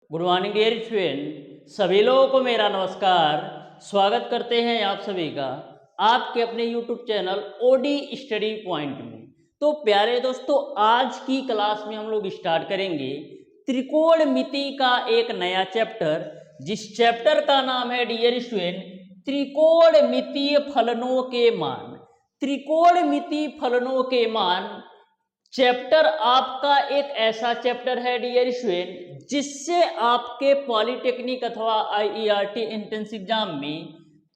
Good morning dear student, सभी लोगों को मेरा नमस्कार। स्वागत करते हैं आप सभी का आपके अपने YouTube channel OD study point में। तो प्यारे दोस्तों, आज की क्लास में हम लोग स्टार्ट करेंगे त्रिकोणमिति का एक नया चैप्टर, जिस चैप्टर का नाम है डियर स्टूडेंट त्रिकोणमितीय फलनों के मान। त्रिकोणमितीय फलनों के मान चैप्टर आपका एक ऐसा चैप्टर है डियर स्टूडेंट, जिससे आपके पॉलिटेक्निक अथवा आईईआरटी एंट्रेंस एग्जाम में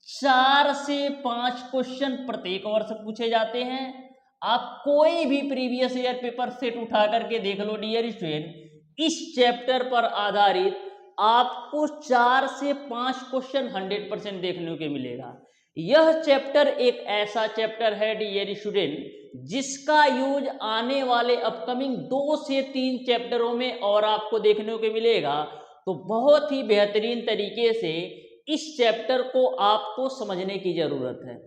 4 से 5 क्वेश्चन प्रत्येक वर्ष पूछे जाते हैं। आप कोई भी प्रीवियस ईयर पेपर सेट उठा करके देख लो डियर स्टूडेंट, इस चैप्टर पर आधारित आपको 4 से 5 क्वेश्चन 100% देखने को मिलेगा। यह चैप्टर एक ऐसा चैप्टर है डियर स्टूडेंट, जिसका यूज आने वाले अपकमिंग 2 से 3 चैप्टरों में और आपको देखने को मिलेगा। तो बहुत ही बेहतरीन तरीके से इस चैप्टर को आपको समझने की जरूरत है।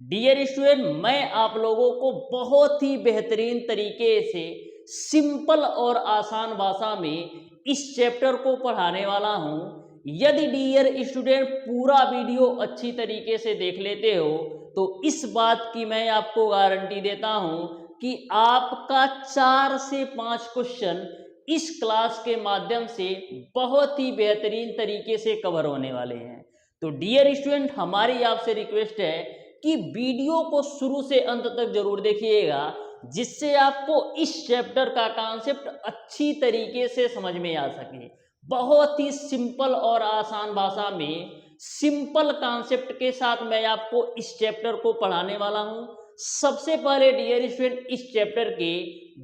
डियर स्टूडेंट, मैं आप लोगों को बहुत ही बेहतरीन तरीके से सिंपल और आसान भाषा में इस चैप्टर को पढ़ाने वाला हूं। यदि डियर स्टूडेंट पूरा वीडियो अच्छी तरीके से देख लेते हो तो इस बात की मैं आपको गारंटी देता हूं कि आपका 4 से 5 क्वेश्चन इस क्लास के माध्यम से बहुत ही बेहतरीन तरीके से कवर होने वाले हैं। तो डियर स्टूडेंट, हमारी आपसे रिक्वेस्ट है कि वीडियो को शुरू से अंत तक जरूर देखिएगा, जिससे आपको इस चैप्टर का कॉन्सेप्ट अच्छी तरीके से समझ में आ सके। बहुत ही सिंपल और आसान भाषा में सिंपल कॉन्सेप्ट के साथ मैं आपको इस चैप्टर को पढ़ाने वाला हूं। सबसे पहले डियर स्टूडेंट, इस चैप्टर के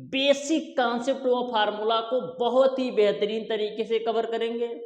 बेसिक कॉन्सेप्ट व फार्मूला को बहुत ही बेहतरीन तरीके से कवर करेंगे।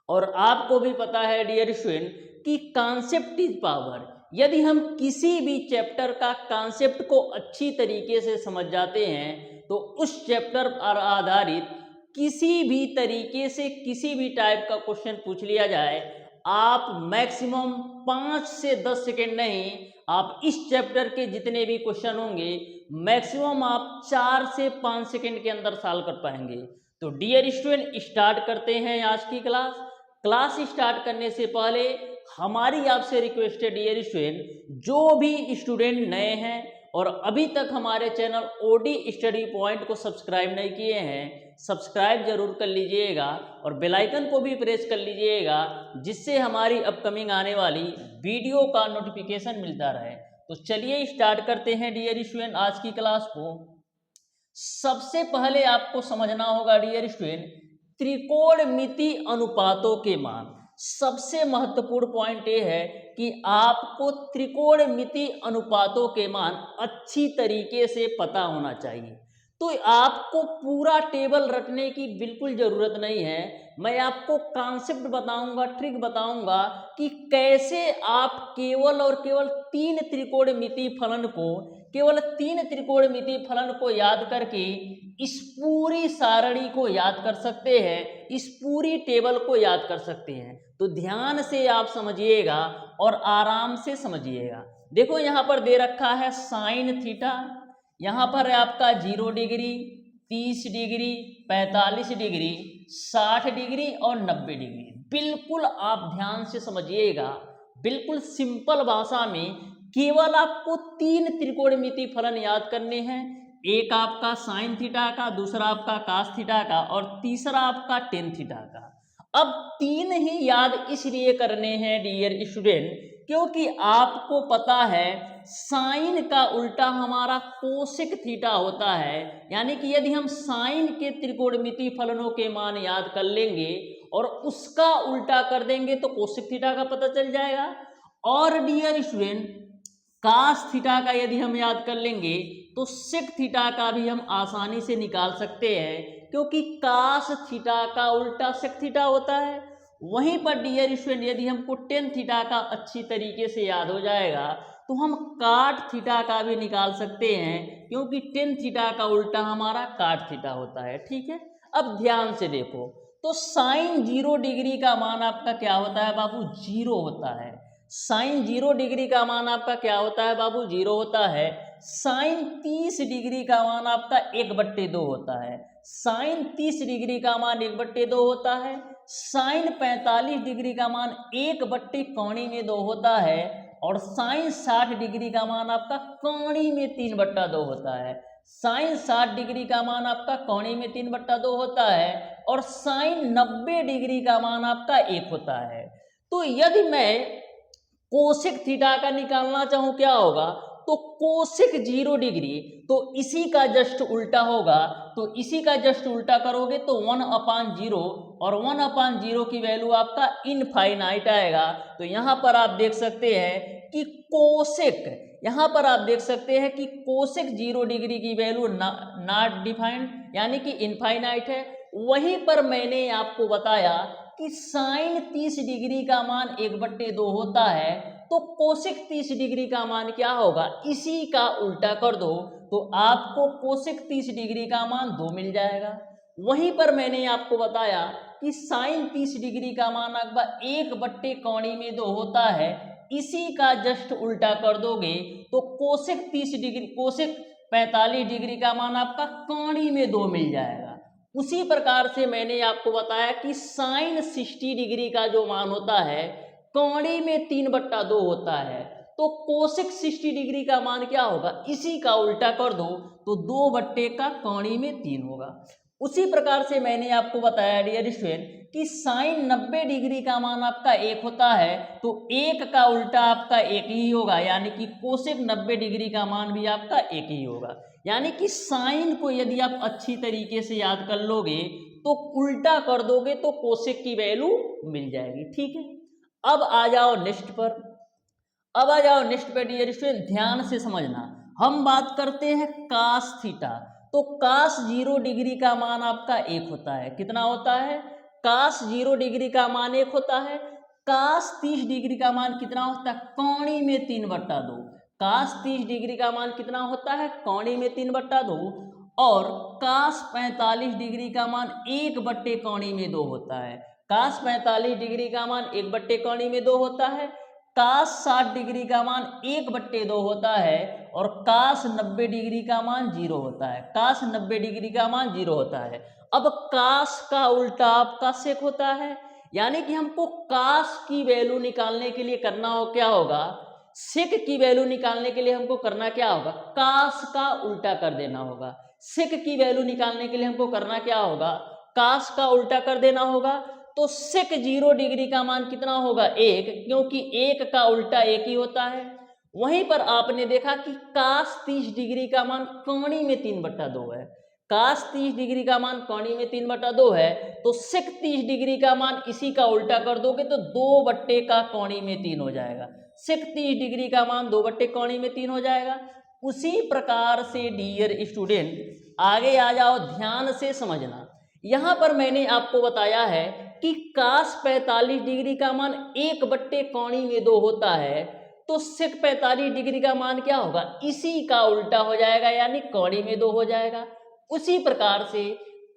और आपको भी पता है डियर स्टूडेंट कि कॉन्सेप्ट इज पावर। यदि हम किसी भी चैप्टर का कॉन्सेप्ट को अच्छी तरीके से समझ जाते हैं तो उस चैप्टर पर आधारित किसी भी तरीके से किसी भी टाइप का क्वेश्चन पूछ लिया जाए, आप मैक्सिमम 5 से 10 सेकेंड नहीं, आप इस चैप्टर के जितने भी क्वेश्चन होंगे मैक्सिमम आप 4 से 5 सेकेंड के अंदर सॉल्व कर पाएंगे। तो डियर स्टूडेंट, स्टार्ट करते हैं आज की क्लास स्टार्ट करने से पहले हमारी आपसे रिक्वेस्ट है डियर स्टूडेंट, जो भी स्टूडेंट नए हैं और अभी तक हमारे चैनल ओडी स्टडी पॉइंट को सब्सक्राइब नहीं किए हैं, सब्सक्राइब जरूर कर लीजिएगा और बेल आइकन को भी प्रेस कर लीजिएगा, जिससे हमारी अपकमिंग आने वाली वीडियो का नोटिफिकेशन मिलता रहे। तो चलिए स्टार्ट करते हैं डियर स्टूडेंट आज की क्लास को। सबसे पहले आपको समझना होगा डियर स्टूडेंट त्रिकोणमिति अनुपातों के मान। सबसे महत्वपूर्ण पॉइंट ये है कि आपको त्रिकोणमिति अनुपातों के मान अच्छी तरीके से पता होना चाहिए। तो आपको पूरा टेबल रटने की बिल्कुल जरूरत नहीं है। मैं आपको कॉन्सेप्ट बताऊंगा, ट्रिक बताऊंगा कि कैसे आप केवल और केवल 3 त्रिकोणमिति फलन को याद करके इस पूरी सारणी को याद कर सकते हैं, इस पूरी टेबल को याद कर सकते हैं। तो ध्यान से आप समझिएगा और आराम से समझिएगा। देखो यहाँ पर दे रखा है साइन थीटा, यहाँ पर है आपका 0 डिग्री, 30 डिग्री, 45 डिग्री, 60 डिग्री और 90 डिग्री। बिल्कुल आप ध्यान से समझिएगा, बिल्कुल सिंपल भाषा में केवल आपको 3 त्रिकोणमिति फलन याद करने हैं। एक आपका साइन थीटा का, दूसरा आपका कास थीटा का और तीसरा आपका टेन थीटा का। अब 3 ही याद इसलिए करने हैं डियर स्टूडेंट, क्योंकि आपको पता है साइन का उल्टा हमारा कोसेक थीटा होता है। यानी कि यदि हम साइन के त्रिकोणमिति फलनों के मान याद कर लेंगे और उसका उल्टा कर देंगे तो कोसेक थीटा का पता चल जाएगा। और डियर स्टूडेंट कास थीटा का यदि हम याद कर लेंगे तो सेक थीटा का भी हम आसानी से निकाल सकते हैं, क्योंकि कास थीटा का उल्टा सेक थीटा होता है। वहीं पर डियर स्टूडेंट यदि हमको टेन थीटा का अच्छी तरीके से याद हो जाएगा तो हम काट थीटा का भी निकाल सकते हैं, क्योंकि टेन थीटा का उल्टा हमारा काट थीटा होता है। ठीक है, अब ध्यान से देखो, तो साइन 0 डिग्री का मान आपका क्या होता है बाबू? 0 होता है। साइन 0 डिग्री का मान आपका क्या होता है बाबू? 0 होता है। साइन 30 डिग्री का मान आपका 1/2 होता है। साइन 30 डिग्री का मान 1/2 होता है। साइन 45 डिग्री का मान 1/2 होता है। और साइन 60 डिग्री का मान आपका कोणी में 3/2 होता है। साइन 60 डिग्री का मान आपका कोणी में 3/2 होता है। और साइन 90 डिग्री का मान आपका 1 होता है। तो यदि मैं कोसेक थीटा का निकालना चाहूं क्या होगा, तो कोसेक 0 डिग्री तो इसी का जस्ट उल्टा होगा। तो इसी का जस्ट उल्टा करोगे तो 1/0 और 1/0 की वैल्यू आपका इनफाइनाइट आएगा। तो यहाँ पर आप देख सकते हैं कि कोसेक, यहाँ पर आप देख सकते हैं कि कोसेक 0 डिग्री की वैल्यू नॉट डिफाइंड यानी कि इनफाइनाइट है। वहीं पर मैंने आपको बताया कि साइन 30 डिग्री का मान 1/2 होता है। तो कोसेक 30 डिग्री का मान क्या होगा, इसी का उल्टा कर दो तो आपको कोसेक 30 डिग्री का मान 2 मिल जाएगा। वहीं पर मैंने आपको बताया कि साइन 30 डिग्री का मान आपका 1/2 होता है। इसी का जस्ट उल्टा कर दोगे तो कोसेक 30 डिग्री, कोसेक 45 डिग्री का मान आपका कोणी में 2 मिल जाएगा। उसी प्रकार से मैंने आपको बताया कि साइन 60 डिग्री का जो मान होता है कोणी में 3/2 होता है। तो कोसेक 60 डिग्री का मान क्या होगा, इसी का उल्टा कर दो तो 2/3 होगा। उसी प्रकार से मैंने आपको बताया डियर स्टूडेंट कि साइन 90 डिग्री का मान आपका 1 होता है। तो 1 का उल्टा आपका 1 ही होगा, यानी कि कोसेक 90 डिग्री का मान भी आपका 1 ही होगा। यानी कि साइन को यदि आप अच्छी तरीके से याद कर लोगे तो उल्टा कर दोगे तो कोसेक की वैल्यू मिल जाएगी। ठीक है, अब आ जाओ नेक्स्ट पर। अब आ जाओ नेक्स्ट पे डियर स्टूडेंट, ध्यान से समझना। हम बात करते हैं कास थीटा। तो कास 0 डिग्री का मान आपका 1 होता है। कितना होता है, कास 0 डिग्री का मान 1 होता है। कास 30 डिग्री का मान कितना होता है, कोणी में 3/2। कास 30 डिग्री का मान कितना होता है, कोणी में 3/2। और कास 45 डिग्री का मान 1/2 होता है। कास 45 डिग्री का मान 1/2 होता है। कास 60 डिग्री का मान 1/2 होता है। और कास 90 डिग्री का मान 0 होता है। कास 90 डिग्री का मान 0 होता है। अब कास का उल्टा आपका सेक होता है, यानी कि हमको कास की वैल्यू निकालने के लिए करना हो क्या होगा, सेक की वैल्यू निकालने के लिए हमको करना क्या होगा, कास का उल्टा कर देना होगा। सेक की वैल्यू निकालने के लिए हमको करना क्या होगा, कास का उल्टा कर देना होगा। तो सेक 0 डिग्री का मान कितना होगा, 1, क्योंकि 1 का उल्टा 1 ही होता है। वहीं पर आपने देखा कि कास 30 डिग्री का मान कोणी में 3/2 है। कास 30 डिग्री का मान कोणी में 3/2 है। तो सेक 30 डिग्री का मान इसी का उल्टा कर दोगे तो 2/3 हो जाएगा। सेक 30 डिग्री का मान 2/3 हो जाएगा। उसी प्रकार से डियर स्टूडेंट आगे आ जाओ, ध्यान से समझना। यहाँ पर मैंने आपको बताया है कि कास 45 डिग्री का मान 1/2 होता है। तो सेक 45 डिग्री का मान क्या होगा, इसी का उल्टा हो जाएगा, यानी कोणी में 2 हो जाएगा। उसी प्रकार से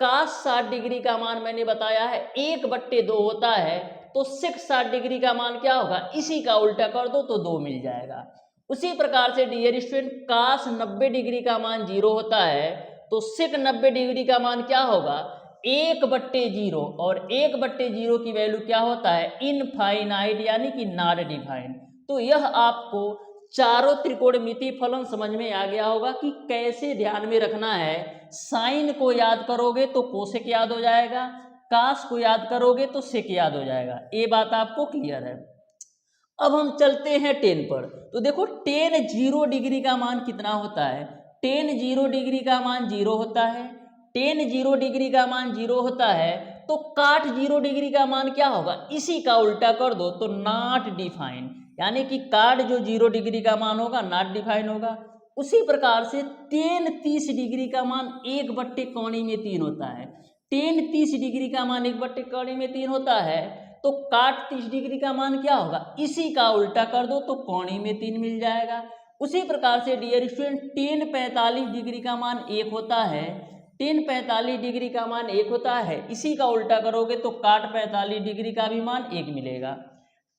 कास 60 डिग्री का मान मैंने बताया है 1/2 होता है। तो सेक 60 डिग्री का मान क्या होगा, इसी का उल्टा कर दो तो 2 मिल जाएगा। उसी प्रकार से डियर स्टूडेंट कास 90 डिग्री का मान 0 होता है। तो सेक 90 डिग्री का मान क्या होगा, 1/0। और 1/0 की वैल्यू क्या होता है, इनफाइनाइट यानी कि नॉट डिफाइंड। तो यह आपको चारों त्रिकोणमितीय फलन समझ में आ गया होगा कि कैसे ध्यान में रखना है। साइन को याद करोगे तो कोसेक याद हो जाएगा, कास को याद करोगे तो सेक याद हो जाएगा। ये बात आपको क्लियर है। अब हम चलते हैं टेन पर। तो देखो टेन 0 डिग्री का मान कितना होता है, टेन 0 डिग्री का मान 0 होता है। टेन 0 डिग्री का मान 0 होता है। तो काट 0 डिग्री का मान क्या होगा, इसी का उल्टा कर दो तो नॉट डिफाइंड, यानी कि काट जो 0 डिग्री का मान होगा नॉट डिफाइन होगा। उसी प्रकार से टेन 30 डिग्री का मान 1/3 होता है। टेन 30 डिग्री का मान 1/3 होता है। तो काट 30 डिग्री का मान क्या होगा, इसी का उल्टा कर दो तो कोणी में 3 मिल जाएगा। उसी प्रकार से डियर स्टूडेंट टेन 45 डिग्री का मान 1 होता है। टेन 45 डिग्री का मान 1 होता है, इसी का उल्टा करोगे तो काट 45 डिग्री का भी मान 1 मिलेगा।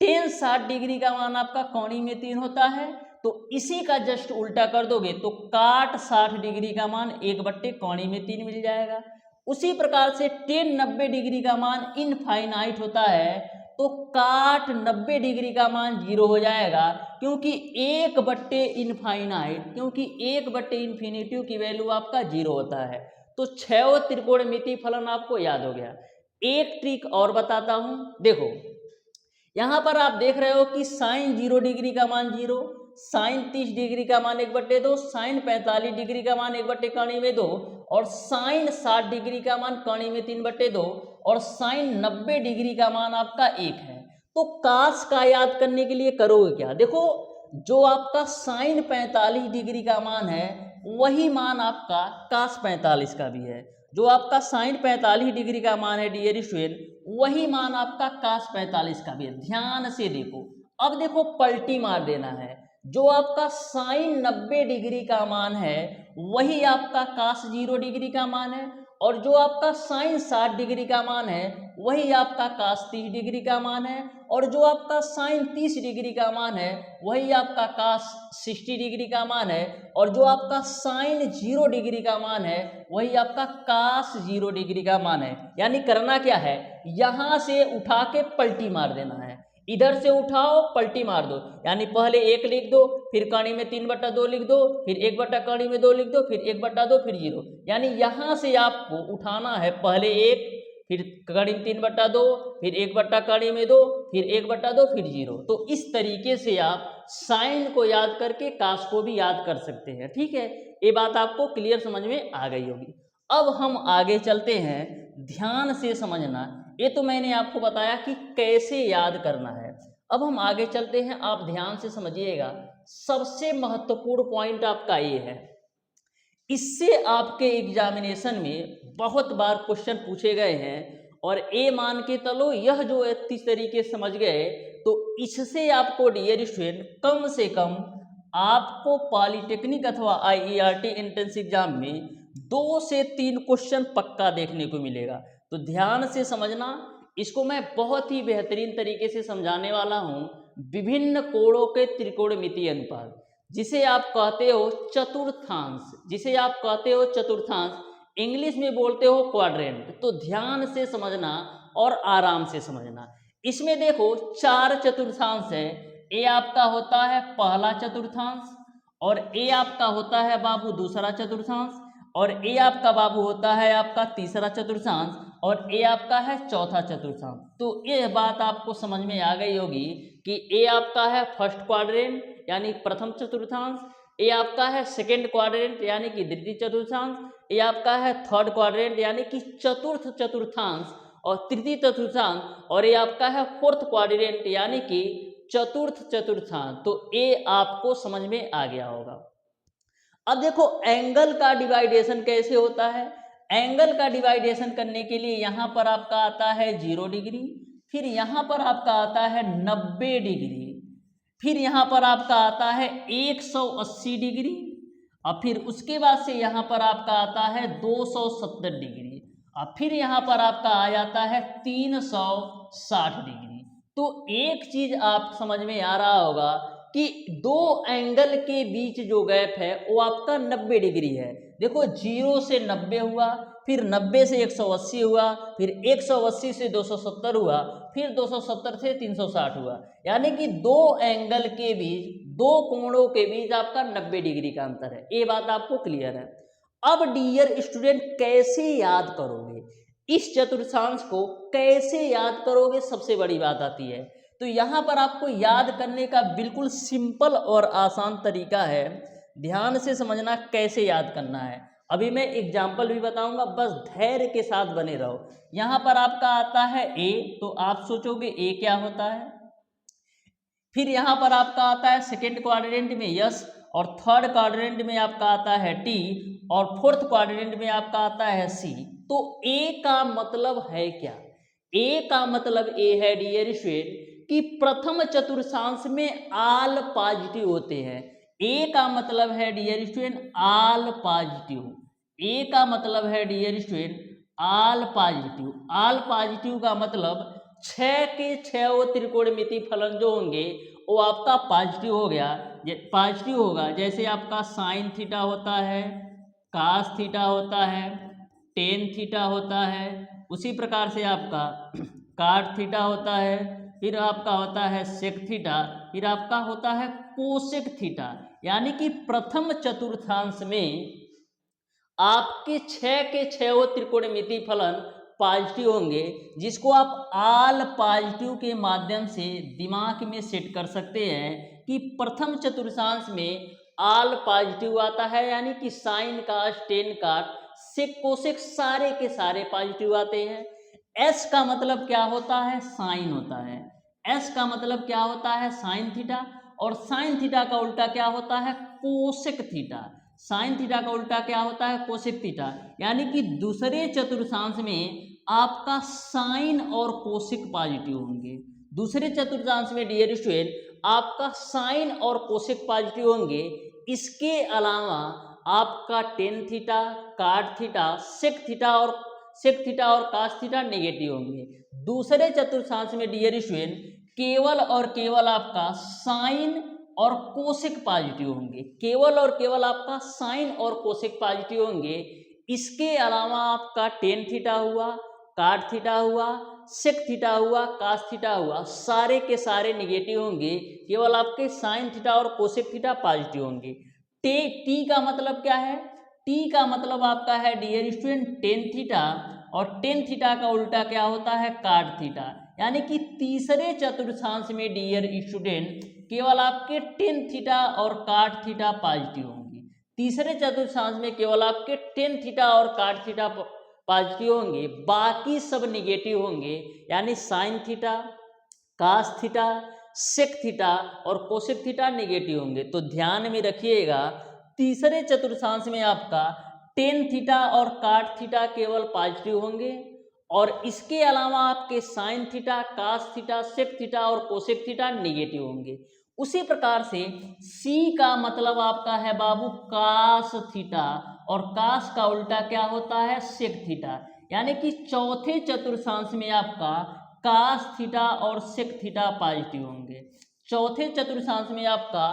टेन 60 डिग्री का मान आपका कोणी में 3 होता है। तो इसी का जस्ट उल्टा कर दोगे तो काट 60 डिग्री का मान 1/कोणीय में 3 मिल जाएगा। उसी प्रकार से टेन 90 डिग्री का मान इनफाइनाइट होता है, तो काट 90 डिग्री का मान 0 हो जाएगा, क्योंकि 1/इनफाइनाइट, क्योंकि 1/इन्फिनिटी की वैल्यू आपका 0 होता है। तो 6 त्रिकोणमितीय फलन आपको याद हो गया। एक ट्रिक और बताता हूं, देखो यहां पर आप देख रहे हो कि साइन 0 डिग्री का मान 0, साइन 30 डिग्री का मान 1/2, साइन 45 डिग्री का मान 1/कोणीय में 2, और साइन 60 डिग्री का मान कोणीय में 3/2, और साइन 90 डिग्री का मान आपका 1 है। तो कास का याद करने के लिए करोगे क्या, देखो जो आपका साइन 45 डिग्री का मान है वही मान आपका कास 45 का भी है। जो आपका साइन 45 डिग्री का मान है डियर स्टूडेंट, वही मान आपका कास 45 का भी है। ध्यान से देखो, अब देखो पलटी मार देना है। जो आपका साइन 90 डिग्री का मान है वही आपका कास 0 डिग्री का मान है, और जो आपका साइन 60 डिग्री का मान है वही आपका कास 30 डिग्री का मान है, और जो आपका साइन 30 डिग्री का मान है वही आपका कास 60 डिग्री का मान है, और जो आपका साइन 0 डिग्री का मान है वही आपका कास 0 डिग्री का मान है। यानी करना क्या है, यहां से उठा के पलटी मार देना है। इधर से उठाओ पलटी मार दो, यानी पहले 1 लिख दो, फिर कोणीय में 3/2 लिख दो, फिर 1/कोणीय में 2 लिख दो, फिर 1/2, फिर 0। यानी यहां से आपको उठाना है पहले 1, फिर कोणीय में 3/2, फिर 1/कोणीय में 2, फिर 1/2, फिर 0। तो इस तरीके से आप साइन को याद करके कास को भी याद कर सकते हैं। ठीक है, ये बात आपको क्लियर समझ में आ गई होगी। अब हम आगे चलते हैं, ध्यान से समझना। ये तो मैंने आपको बताया कि कैसे याद करना है। अब हम आगे चलते हैं, आप ध्यान से समझिएगा। सबसे महत्वपूर्ण पॉइंट आपका ये है, इससे आपके एग्जामिनेशन में बहुत बार क्वेश्चन पूछे गए हैं, और ए मान के चलो यह जो इस तरीके से समझ गए, तो इससे आपको डियर स्टूडेंट कम से कम आपको पॉलिटेक्निक अथवा IERT एंट्रेंस एग्जाम में 2 से 3 क्वेश्चन पक्का देखने को मिलेगा। तो ध्यान से समझना, इसको मैं बहुत ही बेहतरीन तरीके से समझाने वाला हूं। विभिन्न कोणों के त्रिकोणमितीय अनुपात, जिसे आप कहते हो चतुर्थांश, जिसे आप कहते हो चतुर्थांश, इंग्लिश में बोलते हो क्वाड्रेंट। तो ध्यान से समझना और आराम से समझना। इसमें देखो 4 चतुर्थांश है। ए आपका होता है पहला चतुर्थांश, और ए आपका होता है बाबू दूसरा चतुर्थांश, और ए आपका बाबू होता है आपका तीसरा चतुर्थांश, और ए आपका है चौथा चतुर्थांश। तो ये बात आपको समझ में आ गई होगी कि ए आपका है फर्स्ट क्वाड्रेंट यानी प्रथम चतुर्थांश, ए आपका है सेकेंड क्वाड्रेंट यानी कि द्वितीय चतुर्थांश, ए आपका है थर्ड क्वाड्रेंट यानी कि चतुर्थ चतुर्थांश और तृतीय चतुर्थांश, और ये आपका है फोर्थ क्वाड्रेंट यानी कि चतुर्थ चतुर्थांश। तो ये आपको समझ में आ गया होगा। अब देखो एंगल का डिवाइडेशन कैसे होता है। एंगल का डिवाइडेशन करने के लिए यहाँ पर आपका आता है 0 डिग्री, फिर यहाँ पर आपका आता है 90 डिग्री, फिर यहाँ पर आपका आता है 180 डिग्री, और फिर उसके बाद से यहाँ पर आपका आता है 270 डिग्री, और फिर यहाँ पर आपका आ जाता है 360 डिग्री। तो एक चीज आप समझ में आ रहा होगा कि 2 एंगल के बीच जो गैप है वो आपका 90 डिग्री है। देखो 0 से 90 हुआ, फिर 90 से 180 हुआ, फिर 180 से 270 हुआ, फिर 270 से 360 हुआ। यानी कि 2 एंगल के बीच, 2 कोणों के बीच आपका 90 डिग्री का अंतर है। ये बात आपको क्लियर है। अब डियर स्टूडेंट कैसे याद करोगे इस चतुर्थांश को, कैसे याद करोगे, सबसे बड़ी बात आती है। तो यहाँ पर आपको याद करने का बिल्कुल सिंपल और आसान तरीका है। ध्यान से समझना कैसे याद करना है। अभी मैं एग्जाम्पल भी बताऊंगा, बस धैर्य के साथ बने रहो। यहाँ पर आपका आता है ए, तो आप सोचोगे ए क्या होता है। फिर यहाँ पर आपका आता है सेकेंड क्वाड्रेंट में यस, और थर्ड क्वाड्रेंट में आपका आता है टी, और फोर्थ क्वाड्रेंट में आपका आता है सी। तो ए का मतलब है क्या, ए का मतलब ए है डियर स्टूडेंट कि प्रथम चतुर्थांश में आल पॉजिटिव होते हैं। ए का मतलब है डियर स्टूडेंट आल पॉजिटिव, ए का मतलब है डियर स्टूडेंट आल पॉजिटिव। आल पॉजिटिव का मतलब छः के छः त्रिकोणमिति फलन जो होंगे वो आपका पॉजिटिव हो गया, पॉजिटिव होगा। जैसे आपका साइन थीटा होता है, कास थीटा होता है, टेन थीटा होता है, उसी प्रकार से आपका काट थीटा होता है, फिर आपका होता है सेक थीटा, फिर आपका होता है कोसेक थीटा। यानी कि प्रथम चतुर्थांश में आपके छः के छः त्रिकोणमिति फलन पॉजिटिव होंगे, जिसको आप आल पॉजिटिव के माध्यम से दिमाग में सेट कर सकते हैं कि प्रथम चतुर्थांश में आल पॉजिटिव आता है, यानी कि साइन कास टेन काट सेक कोसेक सारे के सारे पॉजिटिव आते हैं। एस का मतलब क्या होता है? साइन होता है। एस का मतलब क्या होता है? Sine theta. और साइन थीटा का उल्टा क्या होता है? Cosec theta. साइन थीटा का उल्टा क्या होता है? Cosec theta. यानी कि दूसरे चतुर्थांश में आपका साइन और कोसेक पॉजिटिव होंगे। दूसरे चतुर्थांश में डियर स्टूडेंट आपका साइन और कोसेक पॉजिटिव होंगे। इसके अलावा आपका टेन थीटा, काट थीटा, सेक थीटा और कास थीटा नेगेटिव होंगे। दूसरे चतुर्थांश में डियर स्टूडेंट केवल और केवल आपका साइन और कोसेक पॉजिटिव होंगे। केवल और केवल आपका साइन और कोसेक पॉजिटिव होंगे। इसके अलावा आपका टेन थीटा हुआ, काट थीटा हुआ, सेक थीटा हुआ, कास थीटा हुआ, सारे के सारे निगेटिव होंगे। केवल आपके साइन थीटा और कोसेक थीटा पॉजिटिव होंगे। टी का मतलब क्या है? टी का मतलब आपका है डियर स्टूडेंट टेन थीटा, और टेन थीटा का उल्टा क्या होता है? काट थीटा। यानी कि तीसरे चतुर्थांश में डियर स्टूडेंट केवल आपके टेन थीटा और काट थीटा पॉजिटिव होंगे। तीसरे चतुर्थांश में केवल आपके टेन थीटा और काट थीटा पॉजिटिव होंगे, बाकी सब निगेटिव होंगे। यानी sine theta, cos theta, sec theta और कोसेक थीटा निगेटिव होंगे। तो ध्यान में रखिएगा, तीसरे चतुर्थांश में आपका टेन थीटा और काट थीटा केवल पॉजिटिव होंगे, और इसके अलावा आपके sine theta, cos theta, sec theta और कोसेक थीटा निगेटिव होंगे। उसी प्रकार से सी का मतलब आपका है बाबू कास थीटा, और कास का उल्टा क्या होता है? Sec theta. यानी कि चौथे चतुर्थांश में आपका कास थीटा और सेक थीटा पॉजिटिव होंगे। चौथे चतुर्थांश में आपका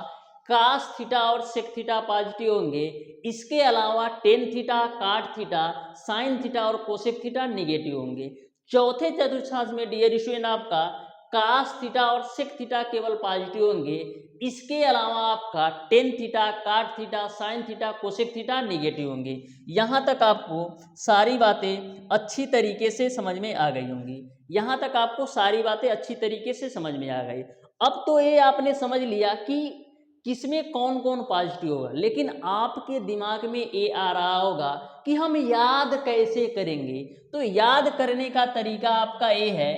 कास थीटा और सेक थीटा पॉजिटिव होंगे। इसके अलावा टेन थीटा, काट थीटा, साइन थीटा और कोसेक थीटा निगेटिव होंगे। चौथे चतुर्थांश में डियर स्टूडेंट आपका कास थीटा और सेक थीटा केवल पॉजिटिव होंगे। इसके अलावा आपका टेन थीटा, काट theta, sine theta, cosec theta negative होंगे। यहाँ तक आपको सारी बातें अच्छी तरीके से समझ में आ गई होंगी। यहाँ तक आपको सारी बातें अच्छी तरीके से समझ में आ गई। अब तो ये आपने समझ लिया कि किसमें कौन कौन पॉजिटिव होगा, लेकिन आपके दिमाग में ये आ रहा होगा कि हम याद कैसे करेंगे। तो याद करने का तरीका आपका ये है,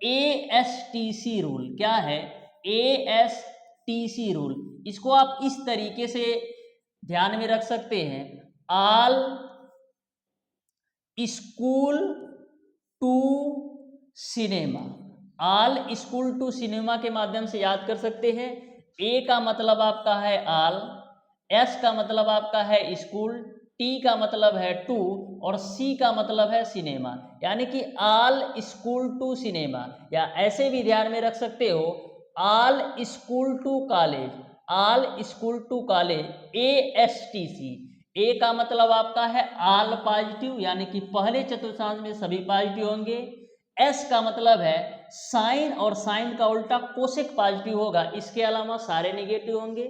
ASTC रूल। क्या है? ASTC rule. इसको आप इस तरीके से ध्यान में रख सकते हैं, all school to cinema. All school to cinema के माध्यम से याद कर सकते हैं। ए का मतलब आपका है ऑल, एस का मतलब आपका है स्कूल, टी का मतलब है टू, और सी का मतलब है सिनेमा। यानी कि ऑल स्कूल टू सिनेमा, या ऐसे भी ध्यान में रख सकते हो, all school to college. All school to college ASTC। A का मतलब आपका है ऑल पॉजिटिव, यानी कि पहले चतुर्थांश में सभी पॉजिटिव होंगे। एस का मतलब है साइन, और साइन का उल्टा कोसेक पॉजिटिव होगा, इसके अलावा सारे निगेटिव होंगे।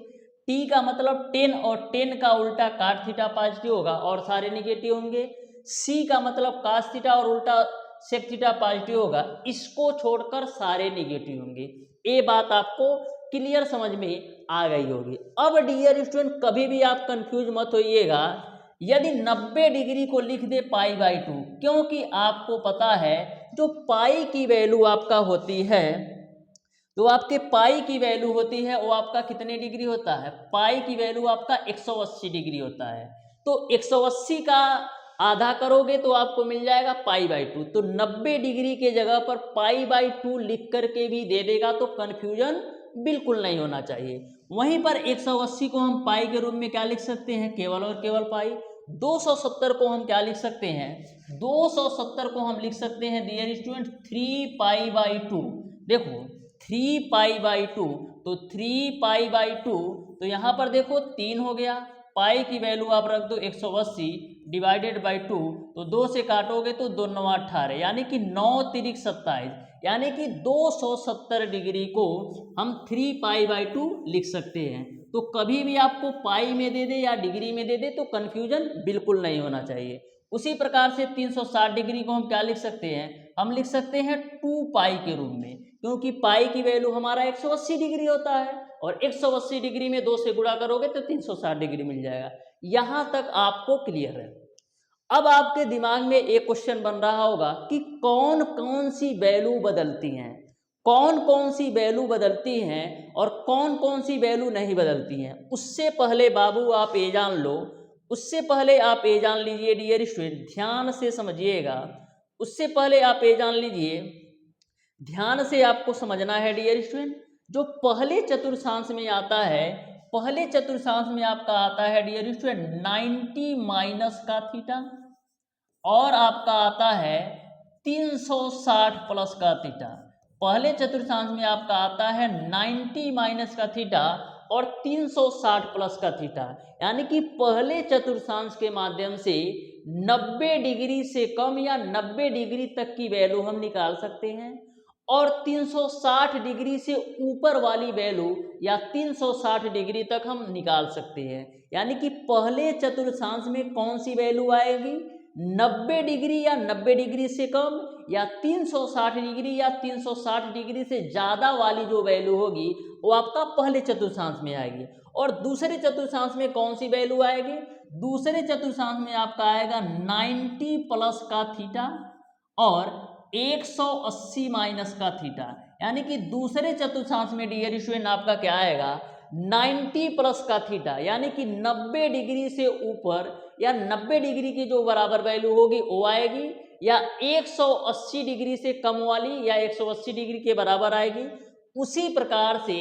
टी का मतलब टेन, और टेन का उल्टा काट थीटा पॉजिटिव होगा और सारे निगेटिव होंगे। सी का मतलब कास थीटा और उल्टा सेक थीटा पॉजिटिव होगा, इसको छोड़कर सारे निगेटिव होंगे। ये बात आपको क्लियर समझ में आ गई होगी। अब डियर स्टूडेंट कभी भी आप कंफ्यूज मत होइएगा यदि 90 डिग्री को लिख दे π/2, क्योंकि आपको पता है जो पाई की वैल्यू आपका होती है, तो आपके पाई की वैल्यू होती है वो आपका कितने डिग्री होता है? पाई की वैल्यू आपका 180 डिग्री होता है। तो 180 का आधा करोगे तो आपको मिल जाएगा π/2। तो 90 डिग्री के जगह पर π/2 लिख करके भी दे देगा, तो कन्फ्यूजन बिल्कुल नहीं होना चाहिए। वहीं पर 180 को हम पाई के रूप में क्या लिख सकते हैं? केवल और केवल पाई। 270 को हम क्या लिख सकते हैं? 270 को हम लिख सकते हैं डियर स्टूडेंट 3π/2। देखो 3π/2, तो 3π/2, तो यहाँ पर देखो 3 हो गया, पाई की वैल्यू आप रख दो 180 डिवाइडेड बाई 2, तो 2 से काटोगे तो 2 9 18, यानी कि 9 तिरिक 27, यानी कि 270 डिग्री को हम 3π/2 लिख सकते हैं। तो कभी भी आपको पाई में दे दे या डिग्री में दे दे तो कन्फ्यूजन बिल्कुल नहीं होना चाहिए। उसी प्रकार से 360 डिग्री को हम क्या लिख सकते हैं, हम लिख सकते हैं 2π के रूप में, क्योंकि पाई की वैल्यू हमारा 180 डिग्री होता है और 180 डिग्री में 2 से गुणा करोगे तो 360 डिग्री मिल जाएगा। यहां तक आपको क्लियर है। अब आपके दिमाग में एक क्वेश्चन बन रहा होगा कि कौन कौन सी वैल्यू बदलती हैं, कौन कौन सी वैल्यू बदलती हैं और कौन कौन सी वैल्यू नहीं बदलती हैं। उससे पहले बाबू आप ये जान लो, उससे पहले आप ये जान लीजिए डियर स्टूडेंट, ध्यान से समझिएगा। उससे पहले आप ये जान लीजिए, ध्यान से आपको समझना है डियर स्टूडेंट, जो पहले चतुर्थांश में आता है, पहले चतुर्थांश में आपका आता है डियर स्टूडेंट 90 माइनस का थीटा, और आपका आता है 360 प्लस का थीटा। पहले चतुर्थांश में आपका आता है 90 माइनस का थीटा और 360 प्लस का थीटा, यानी कि पहले चतुर्थांश के माध्यम से 90 डिग्री से कम या 90 डिग्री तक की वैल्यू हम निकाल सकते हैं, और 360 डिग्री से ऊपर वाली वैल्यू या 360 डिग्री तक हम निकाल सकते हैं। यानी कि पहले चतुर्थांश में कौन सी वैल्यू आएगी, 90 डिग्री या 90 डिग्री से कम या 360 डिग्री या 360 डिग्री से ज़्यादा वाली जो वैल्यू होगी वो आपका पहले चतुर्थांश में आएगी। और दूसरे चतुर्थांश में कौन सी वैल्यू आएगी, दूसरे चतुर्थांश में आपका आएगा 90 प्लस का थीटा और 180 माइनस का थीटा, यानी कि दूसरे चतुर्थांश में डियर स्टूडेंट आपका क्या आएगा, 90 प्लस का थीटा, यानी कि 90 डिग्री से ऊपर या 90 डिग्री की जो बराबर वैल्यू होगी वो आएगी, या 180 डिग्री से कम वाली या 180 डिग्री के बराबर आएगी। उसी प्रकार से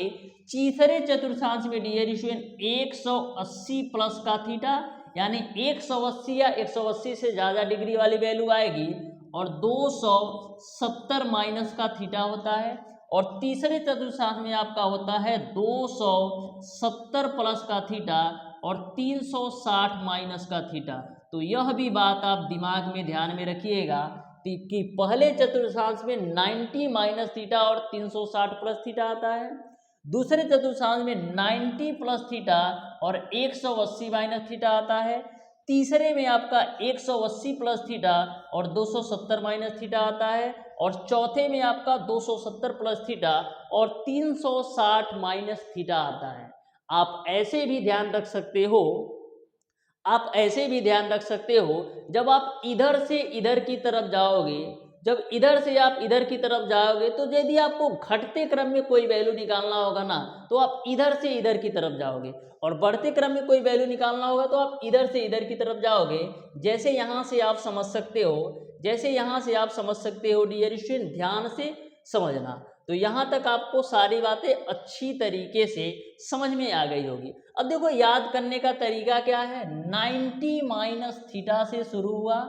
तीसरे चतुर्थांश में डियर स्टूडेंट 180 प्लस का थीटा, यानी 180 या 180 से ज़्यादा डिग्री वाली वैल्यू आएगी, और 270 माइनस का थीटा होता है। और तीसरे चतुर्थांश में आपका होता है 270 प्लस का थीटा और 360 माइनस का थीटा। तो यह भी बात आप दिमाग में ध्यान में रखिएगा कि पहले चतुर्थांश में 90 माइनस थीटा और 360 प्लस थीटा आता है, दूसरे चतुर्थांश में 90 प्लस थीटा और 180 माइनस थीटा आता है, तीसरे में आपका 180 प्लस थीटा और 270 माइनस थीटा आता है, और चौथे में आपका 270 प्लस थीटा और 360 माइनस थीटा आता है। आप ऐसे भी ध्यान रख सकते हो, आप ऐसे भी ध्यान रख सकते हो, जब आप इधर से इधर की तरफ जाओगे, जब इधर से आप इधर की तरफ जाओगे तो यदि आपको घटते क्रम में कोई वैल्यू निकालना होगा ना तो आप इधर से इधर की तरफ जाओगे, और बढ़ते क्रम में कोई वैल्यू निकालना होगा तो आप इधर से इधर की तरफ जाओगे। जैसे यहाँ से आप समझ सकते हो, जैसे यहाँ से आप समझ सकते हो डियर स्टूडेंट, ध्यान से समझना। तो यहाँ तक आपको सारी बातें अच्छी तरीके से समझ में आ गई होगी। अब देखो याद करने का तरीका क्या है, 90 माइनस थीटा से शुरू हुआ,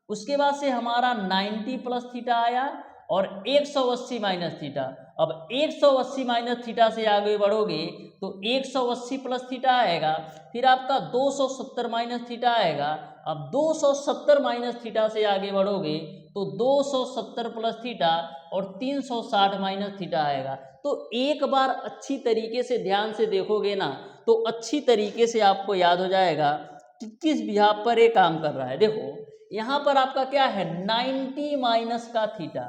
उसके बाद से हमारा 90 प्लस थीटा आया और 180 माइनस थीटा। अब 180 माइनस थीटा से आगे बढ़ोगे तो 180 प्लस थीटा आएगा, फिर आपका 270 माइनस थीटा आएगा। अब 270 माइनस थीटा से आगे बढ़ोगे तो 270 प्लस थीटा और 360 माइनस थीटा आएगा। तो एक बार अच्छी तरीके से ध्यान से देखोगे ना तो अच्छी तरीके से आपको याद हो जाएगा कि किस बिहाफ पर ये काम कर रहा है। देखो यहाँ पर आपका क्या है, 90 माइनस का थीटा,